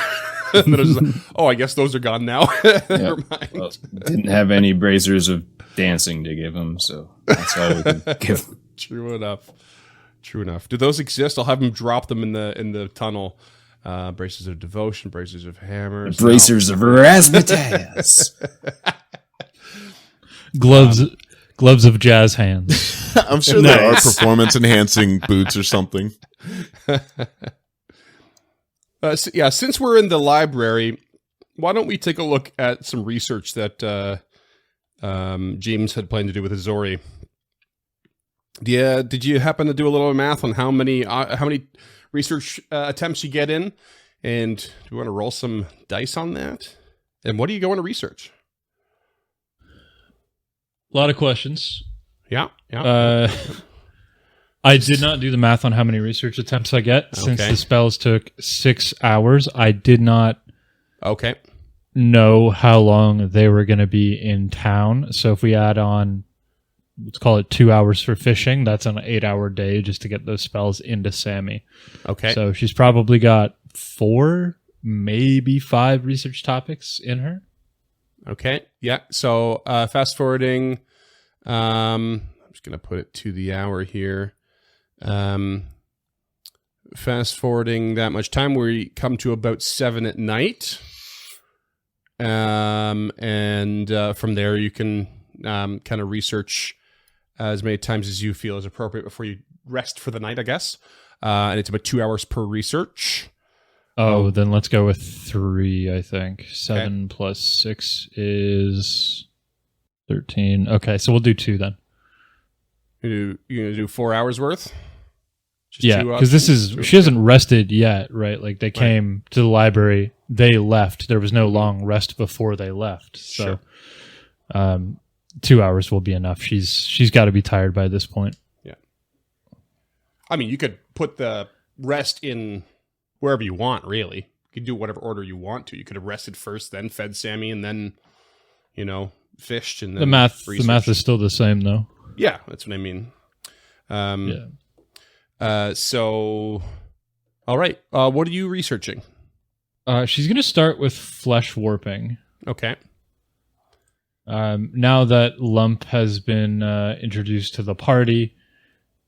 And then I was just like, oh, I guess those are gone now. Never mind. Well, didn't have any bracers of dancing to give him, so that's all we can give him. True enough. Do those exist? I'll have him drop them in the tunnel. Braces of devotion, braces of hammers, Bracers of razzmatazz. Gloves of jazz hands. I'm sure there are performance-enhancing boots or something. Since we're in the library, why don't we take a look at some research that James had planned to do with Izori? Yeah, did you happen to do a little math on how many research attempts you get in? And do we want to roll some dice on that? And what are you going to research? A lot of questions. Yeah. I did not do the math on how many research attempts I get. Since the spells took 6 hours, I did not know how long they were going to be in town. So if we add on, let's call it 2 hours for fishing, that's an 8-hour day just to get those spells into Sammy. Okay. So she's probably got 4, maybe 5 research topics in her. Okay. Yeah. So fast forwarding, I'm just going to put it to the hour here. Fast forwarding that much time, we come to about 7 at night. And from there you can kind of research as many times as you feel is appropriate before you rest for the night, I guess. And it's about 2 hours per research. Oh, then let's go with 3, I think. 7 plus 6 is 13. Okay, so we'll do 2 then. You're going to do 4 hours worth? Yeah, because she hasn't rested yet, right? Like they came to the library, they left. There was no long rest before they left. So 2 hours will be enough. She's got to be tired by this point. Yeah. I mean, you could put the rest in wherever you want, really. You could do whatever order you want to. You could have rested first, then fed Sammy, and then, fished. And then the math is still the same, though. Yeah, that's what I mean. So, all right. What are you researching? She's going to start with flesh warping. Okay. Now that Lump has been introduced to the party,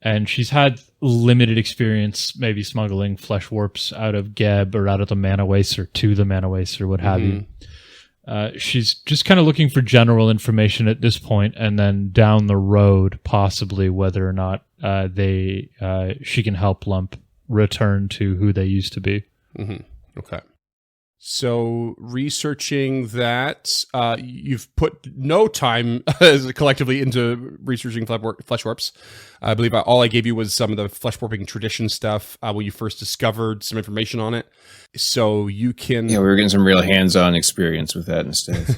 and she's had limited experience maybe smuggling flesh warps out of Geb or out of the Mana Waste or to the Mana Waste or what have you. She's just kind of looking for general information at this point, and then down the road, possibly whether or not she can help Lump return to who they used to be. Mm-hmm. Okay. So researching that, you've put no time collectively into researching flesh warps. I believe all I gave you was some of the flesh warping tradition stuff when you first discovered some information on it. So you can... Yeah, we were getting some real hands-on experience with that instead.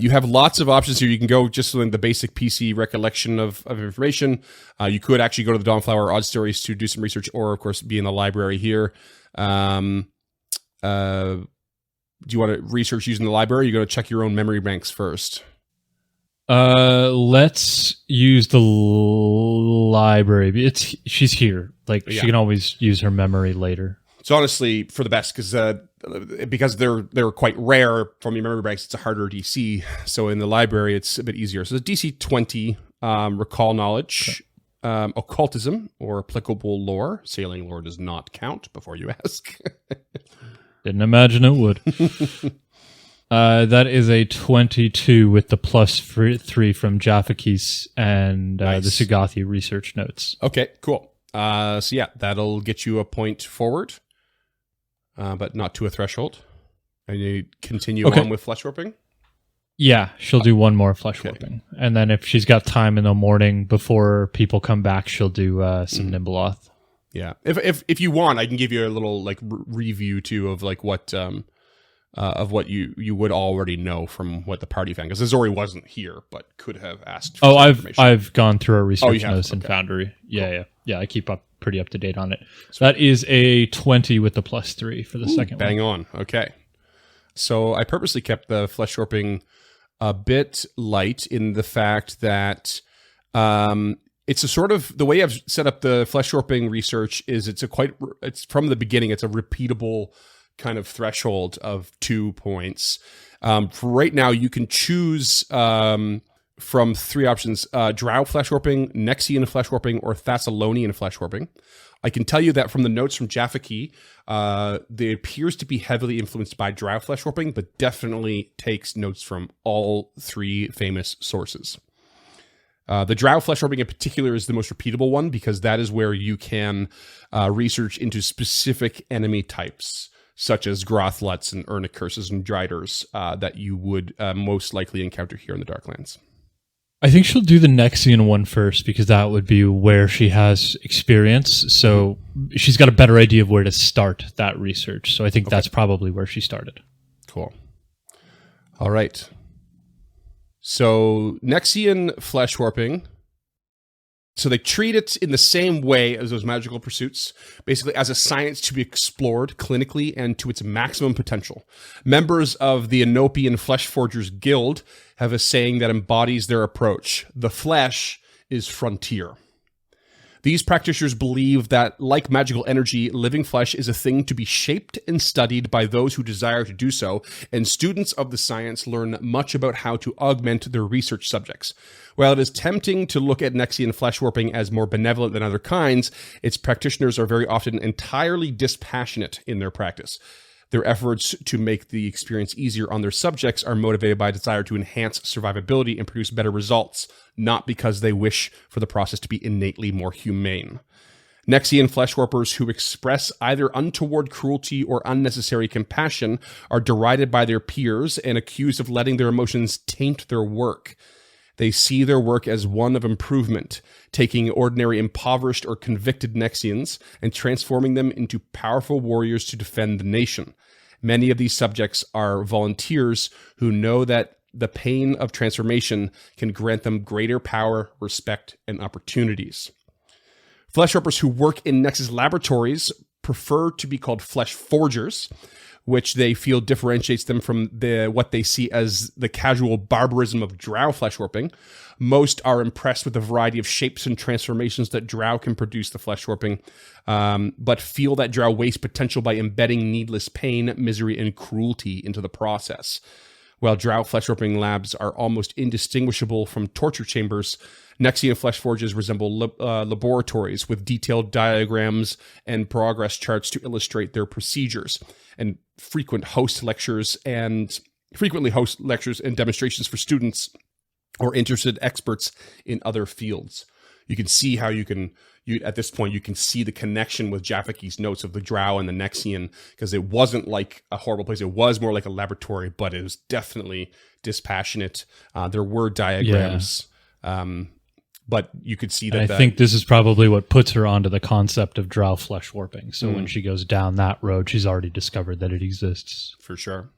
You have lots of options here. You can go just with the basic PC recollection of information. You could actually go to the Dawnflower Odd Stories to do some research, or of course be in the library here. Do you want to research using the library? You're going to check your own memory banks first. Let's use the library. She's here. Like she can always use her memory later. It's honestly for the best because they're quite rare from your memory banks. It's a harder DC. So in the library, it's a bit easier. So the DC 20, recall knowledge, occultism or applicable lore. Sailing lore does not count before you ask. Didn't imagine it would. That is a 22 with the +3 from Jaffakis and the Sugathi research notes. Okay, cool. So yeah, that'll get you a point forward, but not to a threshold. And you continue on with flesh warping? Yeah, she'll do one more flesh warping. And then if she's got time in the morning before people come back, she'll do some Nimbleoth. Yeah, if you want, I can give you a little like review too of like what you would already know from what the party found, because Azori wasn't here but could have asked. For I've gone through our research notes in Foundry. Yeah, yeah. I keep pretty up to date on it. So that is a 20 with the +3 for the second one. Bang on. Okay, so I purposely kept the flesh warping a bit light in the fact that. It's a sort of the way I've set up the flesh warping research is it's from the beginning. It's a repeatable kind of threshold of 2 points. For right now, you can choose from 3 options: Drow flesh warping, Nexian flesh warping, or Thessalonian flesh warping. I can tell you that from the notes from Jaffaki, they appears to be heavily influenced by Drow flesh warping, but definitely takes notes from all 3 famous sources. The Drow flesh warping in particular is the most repeatable one because that is where you can research into specific enemy types, such as Grothluts and Urna curses and Driders that you would most likely encounter here in the Darklands. I think she'll do the Nexian one first because that would be where she has experience. So she's got a better idea of where to start that research. So I think that's probably where she started. Cool. All right. So Nexian flesh warping. So they treat it in the same way as those magical pursuits, basically as a science to be explored clinically and to its maximum potential. Members of the Enopian Flesh Forgers Guild have a saying that embodies their approach: the flesh is frontier. These practitioners believe that, like magical energy, living flesh is a thing to be shaped and studied by those who desire to do so, and students of the science learn much about how to augment their research subjects. While it is tempting to look at Nexian flesh warping as more benevolent than other kinds, its practitioners are very often entirely dispassionate in their practice. Their efforts to make the experience easier on their subjects are motivated by a desire to enhance survivability and produce better results, not because they wish for the process to be innately more humane. Nexian flesh warpers who express either untoward cruelty or unnecessary compassion are derided by their peers and accused of letting their emotions taint their work. They see their work as one of improvement, taking ordinary impoverished or convicted Nexians and transforming them into powerful warriors to defend the nation. Many of these subjects are volunteers who know that the pain of transformation can grant them greater power, respect, and opportunities. Flesh warpers who work in Nexus laboratories prefer to be called flesh forgers, which they feel differentiates them from what they see as the casual barbarism of drow flesh warping. Most are impressed with the variety of shapes and transformations that drow can produce the flesh warping, but feel that drow waste potential by embedding needless pain, misery, and cruelty into the process. While drow flesh warping labs are almost indistinguishable from torture chambers, Nexian flesh forges resemble laboratories with detailed diagrams and progress charts to illustrate their procedures, and frequently host lectures and demonstrations for students or interested experts in other fields. You can see how you can at this point you can see the connection with Jaffe's notes of the Drow and the Nexian, because it wasn't like a horrible place. It was more like a laboratory, but it was definitely dispassionate. There were diagrams. But you could see that. And I think this is probably what puts her onto the concept of Drow flesh warping. So when she goes down that road, she's already discovered that it exists. For sure.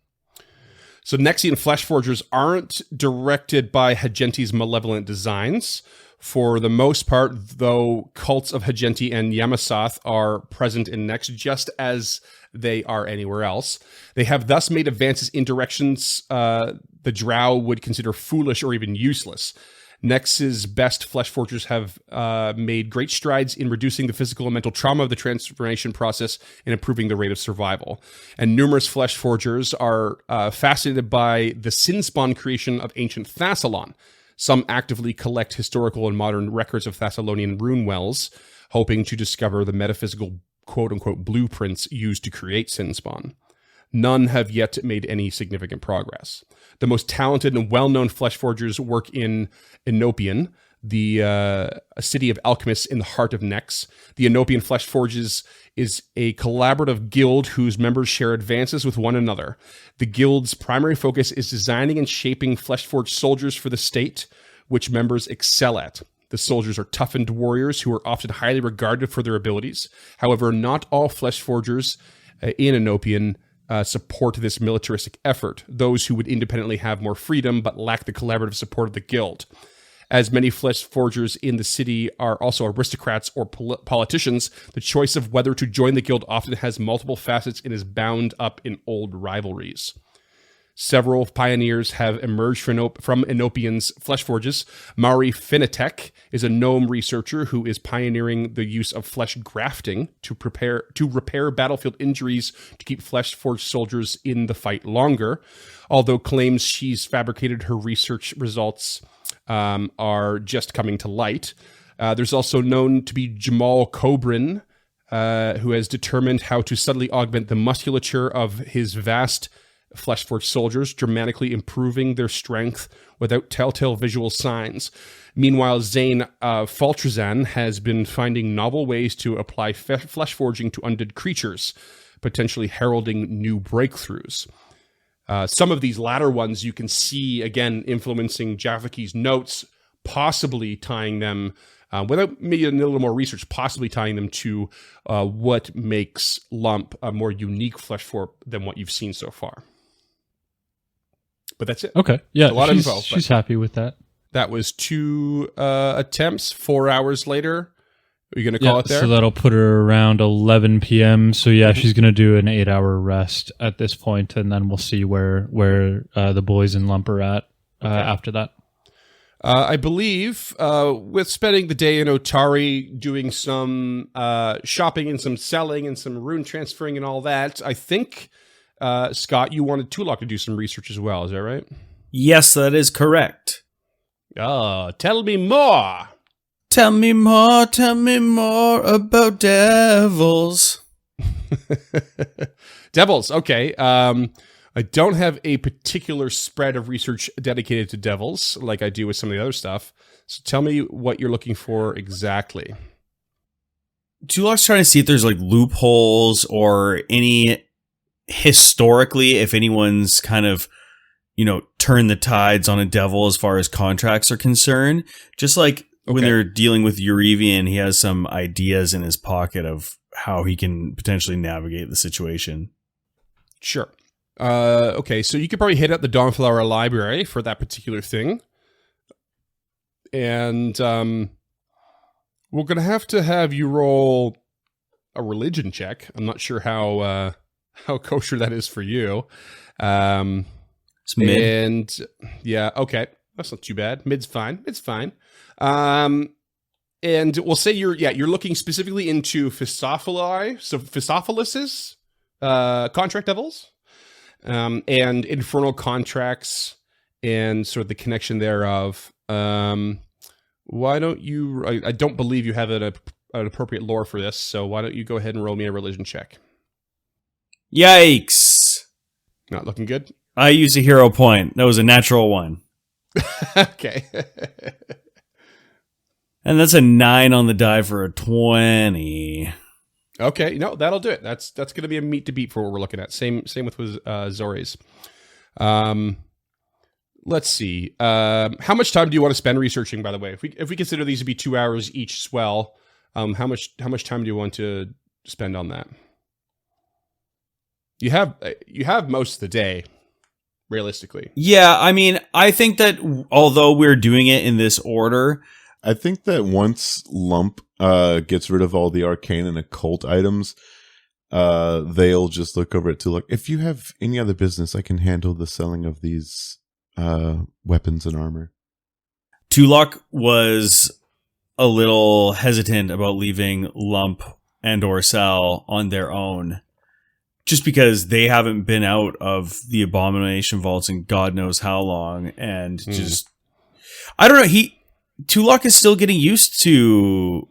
So Nexian flesh forgers aren't directed by Hagenti's malevolent designs. For the most part, though, cults of Hagenti and Yamasath are present in Nex just as they are anywhere else. They have thus made advances in directions the Drow would consider foolish or even useless. Nex's best flesh forgers have made great strides in reducing the physical and mental trauma of the transformation process and improving the rate of survival. And numerous flesh forgers are fascinated by the sin spawn creation of ancient Thassalon. Some actively collect historical and modern records of Thessalonian rune wells, hoping to discover the metaphysical quote-unquote blueprints used to create sin spawn. None have yet made any significant progress. The most talented and well-known flesh forgers work in Enopian, the city of alchemists in the heart of Nex. The Enopian Flesh Forges is a collaborative guild whose members share advances with one another. The guild's primary focus is designing and shaping flesh-forged soldiers for the state, which members excel at. The soldiers are toughened warriors who are often highly regarded for their abilities. However, not all flesh forgers in Enopian support this militaristic effort, those who would independently have more freedom but lack the collaborative support of the guild. As many flesh forgers in the city are also aristocrats or politicians, the choice of whether to join the guild often has multiple facets and is bound up in old rivalries. Several pioneers have emerged from Enopian's flesh forges. Mari Finitek is a gnome researcher who is pioneering the use of flesh grafting to repair battlefield injuries to keep flesh forged soldiers in the fight longer. Although claims she's fabricated her research results are just coming to light. There's also known to be Jamal Kobrin, who has determined how to subtly augment the musculature of his vast flesh-forged soldiers, dramatically improving their strength without telltale visual signs. Meanwhile, Zane Faltrazan has been finding novel ways to apply flesh forging to undead creatures, potentially heralding new breakthroughs. Some of these latter ones you can see, again, influencing Jaffe's notes, possibly tying them, without maybe a little more research, possibly tying them to what makes Lump a more unique flesh form than what you've seen so far. But that's it. Okay. Yeah, a lot of info. She's happy with that. That was 2 attempts, 4 hours later. Are you going to call it there? So that'll put her around 11 p.m. So yeah, she's going to do an 8-hour rest at this point, and then we'll see where the boys in Lump are at after that. I believe with spending the day in Otari doing some shopping and some selling and some rune transferring and all that, I think, Scott, you wanted Tulok to do some research as well. Is that right? Yes, that is correct. Tell me more. Tell me more about devils. Devils, okay. I don't have a particular spread of research dedicated to devils like I do with some of the other stuff. So tell me what you're looking for exactly. Tulok's trying to see if there's like loopholes or any historically, if anyone's kind of, turned the tides on a devil as far as contracts are concerned. Just like when they're dealing with Eurevian, he has some ideas in his pocket of how he can potentially navigate the situation. Sure. Okay, so you could probably hit up the Dawnflower Library for that particular thing. And we're going to have you roll a religion check. I'm not sure how kosher that is for you. It's mid. And yeah, okay. That's not too bad. Mid's fine. It's fine. And we'll say you're looking specifically into Phistophilus's contract devils. And infernal contracts and sort of the connection thereof. Why don't you... I don't believe you have an appropriate lore for this, so why don't you go ahead and roll me a religion check? Yikes. Not looking good? I used a hero point. That was a natural one. Okay. And that's a 9 on the die for a 20. Okay, no, that'll do it. That's going to be a meat to beat for what we're looking at. Same with Zori's. Let's see. How much time do you want to spend researching? By the way, if we consider these to be 2 hours each swell, how much time do you want to spend on that? You have most of the day, realistically. Yeah, I mean, I think that although we're doing it in this order, I think that once Lump gets rid of all the arcane and occult items, they'll just look over it to look. If you have any other business, I can handle the selling of these weapons and armor. Tulok was a little hesitant about leaving Lump and or Sal on their own, just because they haven't been out of the Abomination Vaults in God knows how long, and just I don't know. Tulok is still getting used to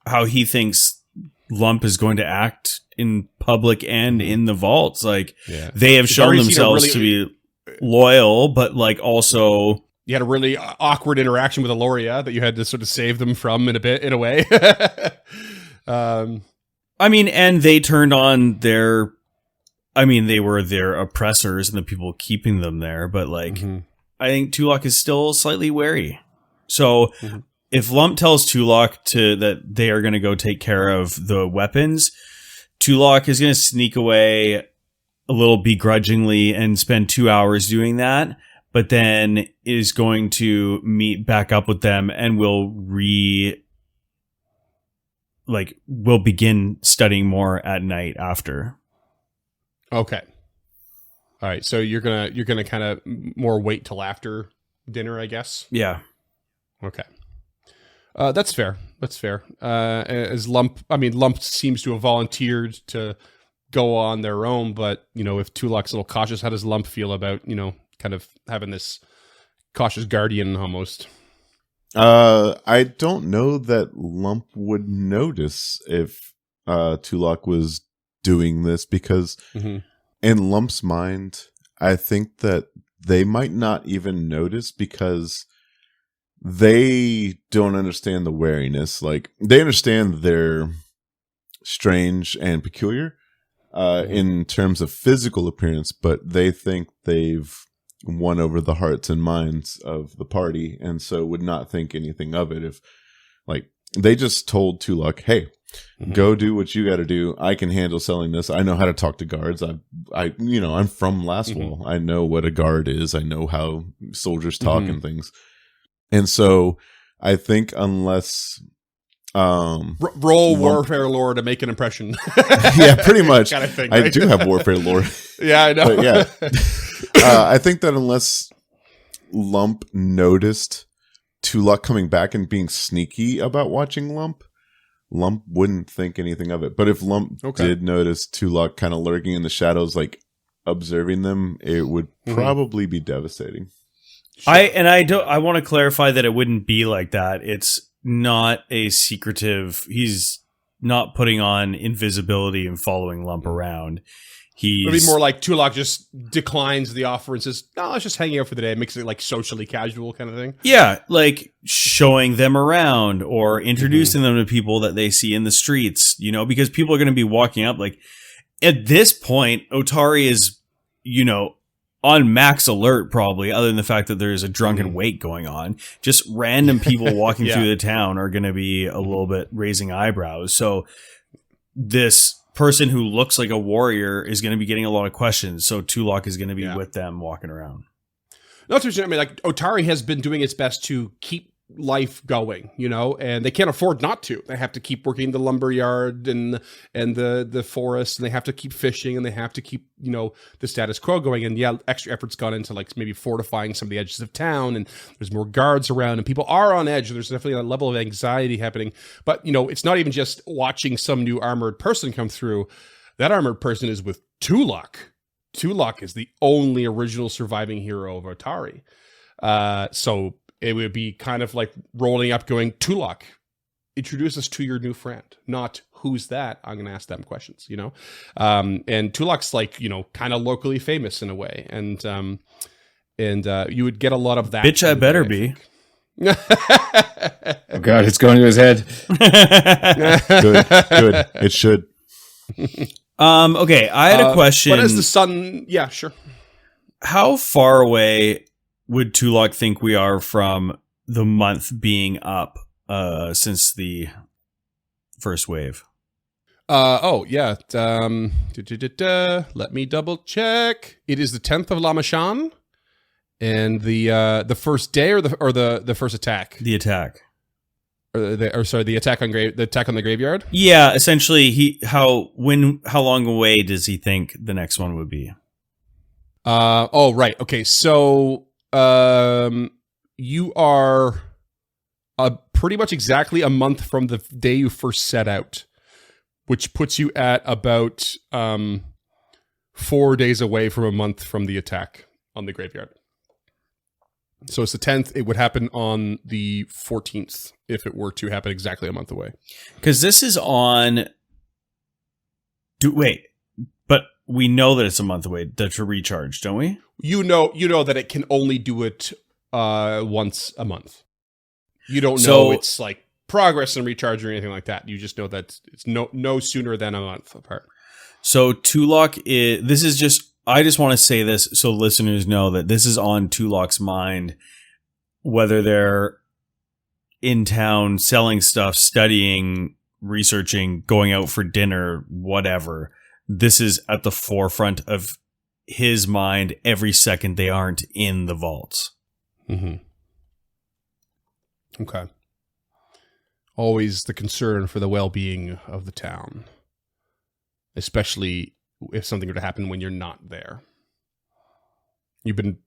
how he thinks Lump is going to act in public and in the vaults. Like they have shown themselves to be loyal, but like also you had a really awkward interaction with Aloria that you had to sort of save them from in a way. I mean, and they turned on they were their oppressors and the people keeping them there, but like I think Tulok is still slightly wary. So if Lump tells Tulok that they are going to go take care of the weapons, Tulok is going to sneak away a little begrudgingly and spend 2 hours doing that, but then is going to meet back up with them and will begin studying more at night after. Okay. All right. So you're gonna kind of more wait till after dinner, I guess. Yeah. Okay. That's fair. As Lump seems to have volunteered to go on their own, but if Tulok's a little cautious, how does Lump feel about kind of having this cautious guardian almost? I don't know that Lump would notice if Tulok was doing this, because in Lump's mind, I think that they might not even notice because they don't understand the wariness. Like, they understand they're strange and peculiar in terms of physical appearance, but they think they've won over the hearts and minds of the party, and so would not think anything of it if, like, they just told Tulok, hey, go do what you got to do. I can handle selling this. I know how to talk to guards. I'm from Lastwall. I know what a guard is. I know how soldiers talk and things. And so I think unless roll warfare lore to make an impression. Yeah, pretty much. Kind of thing, right? I do have warfare lore. Yeah, I know. But yeah, I think that unless Lump noticed Tulok coming back and being sneaky about watching Lump wouldn't think anything of it. But if Lump did notice Tulok kind of lurking in the shadows, like observing them, it would probably be devastating. Sure. I want to clarify that it wouldn't be like that. It's not a secretive. He's not putting on invisibility and following Lump around. It'd be more like Tulok just declines the offer and says, "No, let's just hang out for the day." It makes it like socially casual kind of thing. Yeah, like showing them around or introducing them to people that they see in the streets. Because people are going to be walking up. Like at this point, Otari is, on max alert, probably, other than the fact that there's a drunken wake going on. Just random people walking through the town are going to be a little bit raising eyebrows. So this person who looks like a warrior is going to be getting a lot of questions. So Tulok is going to be with them walking around. Not to mention, I mean, like Otari has been doing its best to keep life going, and they can't afford not to. They have to keep working the lumber yard and the forest, and they have to keep fishing, and they have to keep the status quo going. And extra effort's gone into like maybe fortifying some of the edges of town, and there's more guards around, and people are on edge. There's definitely a level of anxiety happening. But it's not even just watching some new armored person come through. That armored person is with Tulok. Tulok is the only original surviving hero of Otari. So it would be kind of like rolling up going, Tulok, introduce us to your new friend. Not, who's that? I'm going to ask them questions, And Tulok's like, kind of locally famous in a way. And you would get a lot of that. Bitch, I better be. Oh God, it's going to his head. Good. It should. Okay, I had a question. But as the sun, yeah, sure. How far away would Tulok think we are from the month being up since the first wave? Yeah. Let me double check. It is the 10th of Lamachan, and the first day or the first attack. The attack. The attack on the graveyard. Yeah, essentially, how long away does he think the next one would be? Right. Okay. So, you are pretty much exactly a month from the day you first set out, which puts you at about 4 days away from a month from the attack on the graveyard. So it's the 10th. It would happen on the 14th if it were to happen exactly a month away. Because this is on. But we know that it's a month away to recharge, don't we? You know that it can only do it once a month. You don't know it's like progress and recharge or anything like that. You just know that it's no sooner than a month apart. So Tulok I just want to say this so listeners know that this is on Tulok's mind, whether they're in town selling stuff, studying, researching, going out for dinner, whatever. This is at the forefront of his mind every second they aren't in the vaults. Mm-hmm. Okay. Always the concern for the well-being of the town, especially if something were to happen when you're not there. You've been,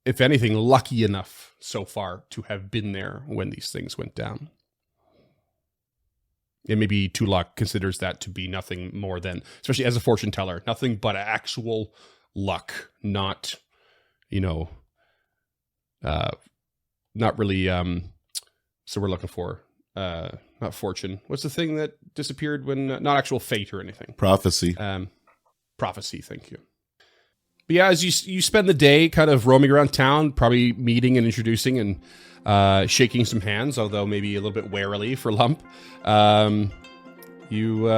if anything, lucky enough so far to have been there when these things went down. And maybe Tulok considers that to be nothing more than, especially as a fortune teller, nothing but actual luck, not, not really, so we're looking for, not fortune. What's the thing that disappeared when, not actual fate or anything? Prophecy. Prophecy, thank you. But yeah, as you spend the day kind of roaming around town, probably meeting and introducing and shaking some hands, although maybe a little bit warily for Lump, you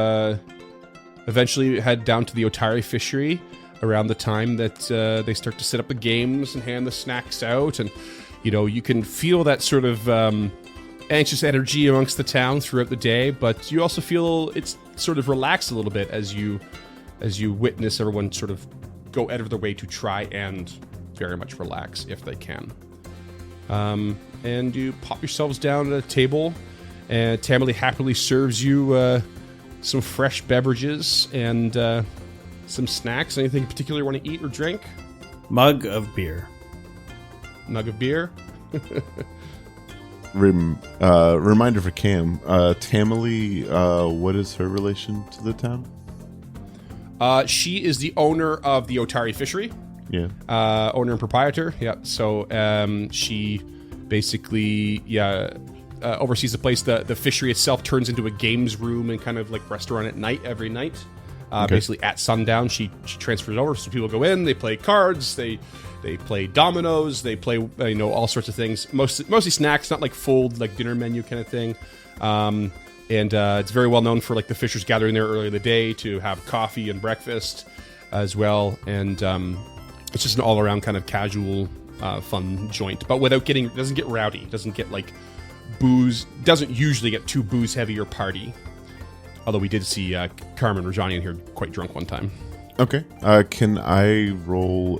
eventually head down to the Otari fishery around the time that they start to set up the games and hand the snacks out. And, you can feel that sort of anxious energy amongst the town throughout the day, but you also feel it's sort of relaxed a little bit as you witness everyone sort of go out of their way to try and very much relax if they can. And you pop yourselves down at a table, and Tamily happily serves you some fresh beverages and some snacks. Anything in particular you want to eat or drink? Mug of beer. Mug of beer? Reminder for Cam, Tamily, what is her relation to the town? She is the owner of the Otari fishery. Yeah. Owner and proprietor. Yeah. So she basically, oversees the place. The fishery itself turns into a games room and kind of like restaurant at night every night. Okay. Basically at sundown, she transfers over. So people go in, they play cards, they play dominoes, they play all sorts of things. Mostly snacks, not like full like dinner menu kind of thing. And it's very well known for like the fishers gathering there early in the day to have coffee and breakfast as well. And it's just an all around kind of casual, fun joint, but without doesn't get rowdy, doesn't get like booze, doesn't usually get too booze heavy or party. Although we did see Carmen Rajani in here quite drunk one time. Okay. Can I roll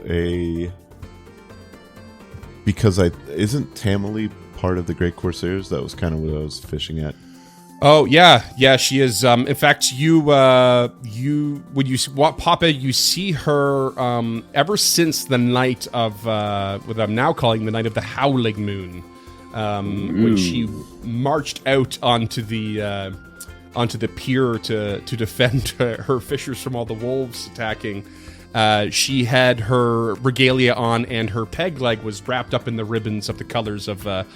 because isn't Tamily part of the Great Corsairs? That was kind of what I was fishing at. Oh yeah, she is. In fact, when you pop in, you see her ever since the night of what I'm now calling the night of the Howling Moon, when she marched out onto the pier to defend her fishers from all the wolves attacking. She had her regalia on, and her peg leg was wrapped up in the ribbons of the colors of the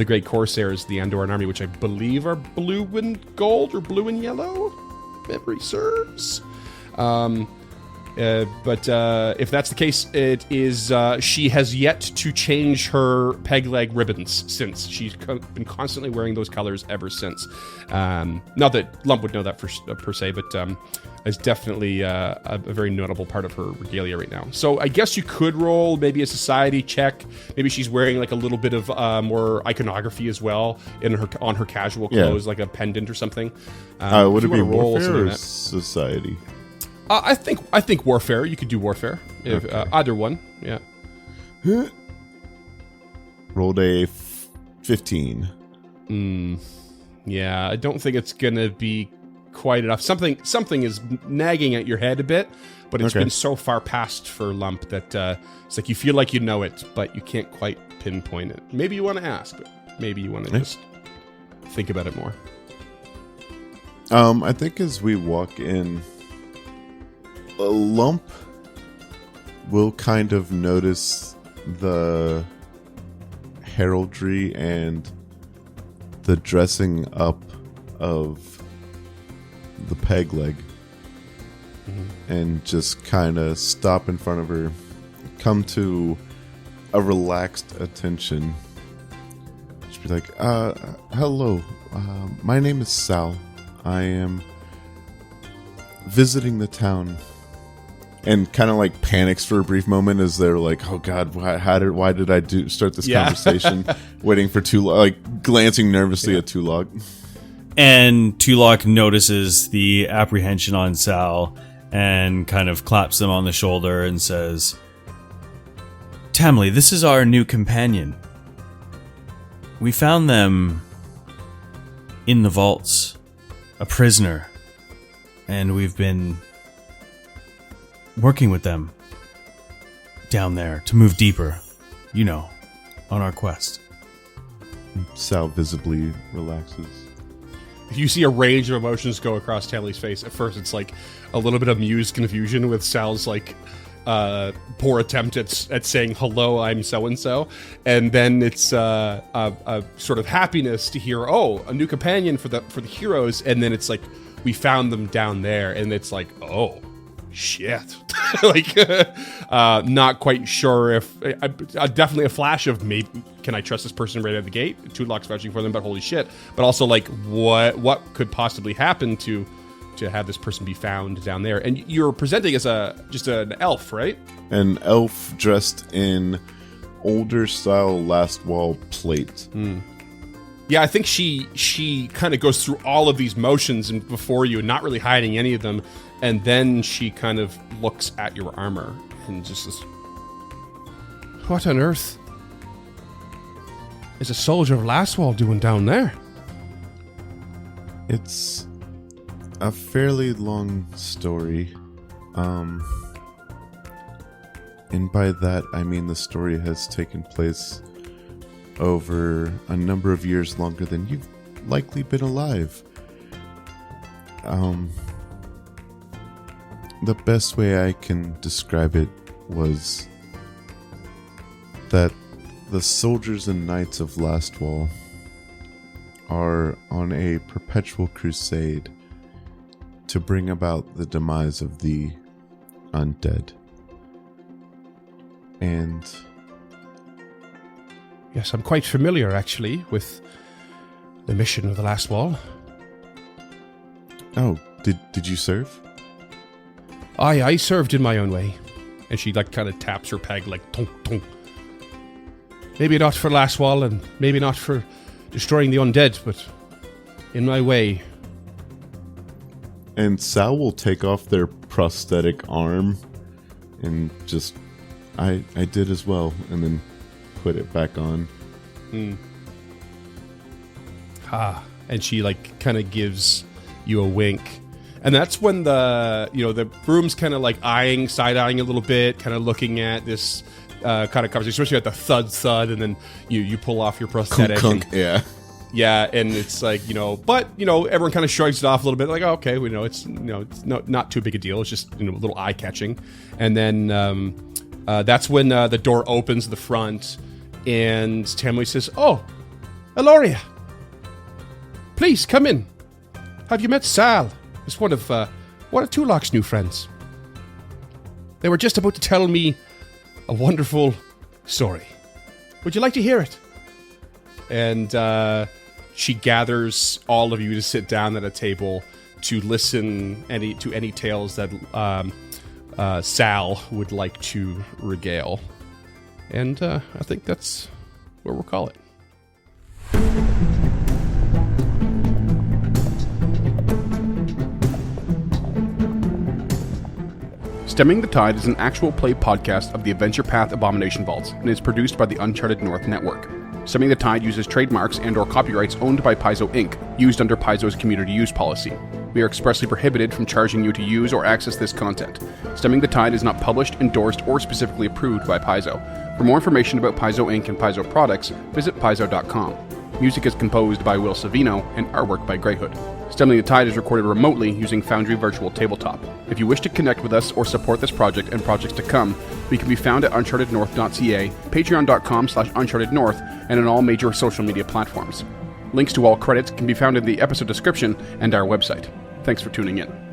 Great Corsairs, the Andorran army, which I believe are blue and gold or blue and yellow, memory serves. And But if that's the case, it is she has yet to change her peg leg ribbons since. She's been constantly wearing those colors ever since. Not that Lump would know that per se, but it's definitely a very notable part of her regalia right now. So I guess you could roll maybe a society check. Maybe she's wearing like a little bit of more iconography as well on her casual clothes, like a pendant or something. Would it be warfare or society? I think warfare. You could do warfare. If, either one. Yeah. Rolled a 15. Yeah, I don't think it's gonna be quite enough. Something is nagging at your head a bit, but it's been so far past for Lump that it's like you feel like you know it, but you can't quite pinpoint it. Maybe you want to ask, but maybe you want to just think about it more. I think as we walk in, a Lump will kind of notice the heraldry and the dressing up of the peg leg, and just kind of stop in front of her, come to a relaxed attention. Just be like, hello, my name is Sal. I am visiting the town. And kind of like panics for a brief moment as they're like, "Oh God, why did I start this conversation?" Waiting for Tulok, like glancing nervously at Tulok. And Tulok notices the apprehension on Sal and kind of claps them on the shoulder and says, "Tamley, this is our new companion. We found them in the vaults, a prisoner, and we've been working with them down there to move deeper, on our quest." Sal visibly relaxes. You see a range of emotions go across Tamley's face. At first, it's like a little bit of amused confusion with Sal's like poor attempt at saying hello, I'm so and so, and then it's a sort of happiness to hear, oh, a new companion for the heroes, and then it's like we found them down there, and it's like, oh shit. Like not quite sure if definitely a flash of maybe can I trust this person right out of the gate. Tulok's vouching for them, but holy shit. But also like what could possibly happen to have this person be found down there? And you're presenting as just an elf, right? An elf dressed in older style last wall plate. Yeah, I think she kind of goes through all of these motions and before you, not really hiding any of them, and then she kind of looks at your armor and just says, "What on earth is a soldier of Lastwall doing down there?" It's a fairly long story. And by that I mean the story has taken place over a number of years longer than you've likely been alive. The best way I can describe it was that the soldiers and knights of Lastwall are on a perpetual crusade to bring about the demise of the undead. And yes, I'm quite familiar actually with the mission of the Lastwall. Oh, did you serve? I served in my own way. And she like kind of taps her peg like tonk tonk. Maybe not for Lastwall and maybe not for destroying the undead, but in my way. And Sal will take off their prosthetic arm and just, I did as well, and then put it back on. And she like kind of gives you a wink. And that's when the room's kind of like side-eyeing a little bit, kind of looking at this kind of conversation, especially at the thud, and then you pull off your prosthetic. Kunk, yeah. Yeah, and it's like, but, everyone kind of shrugs it off a little bit, like, oh, okay, we know it's not too big a deal. It's just, a little eye-catching. And then that's when the door opens at the front, and Tamley says, "Oh, Eloria, please come in. Have you met Sal? It's one of Tulok's new friends." They were just about to tell me a wonderful story. Would you like to hear it? And she gathers all of you to sit down at a table to listen to any tales that Sal would like to regale. And I think that's what we'll call it. Stemming the Tide is an actual play podcast of the Adventure Path Abomination Vaults and is produced by the Uncharted North Network. Stemming the Tide uses trademarks and/or copyrights owned by Paizo Inc., used under Paizo's community use policy. We are expressly prohibited from charging you to use or access this content. Stemming the Tide is not published, endorsed, or specifically approved by Paizo. For more information about Paizo Inc. and Paizo products, visit paizo.com. Music is composed by Will Savino and artwork by Greyhood. Stemming the Tide is recorded remotely using Foundry Virtual Tabletop. If you wish to connect with us or support this project and projects to come, we can be found at unchartednorth.ca, patreon.com/unchartednorth, and on all major social media platforms. Links to all credits can be found in the episode description and our website. Thanks for tuning in.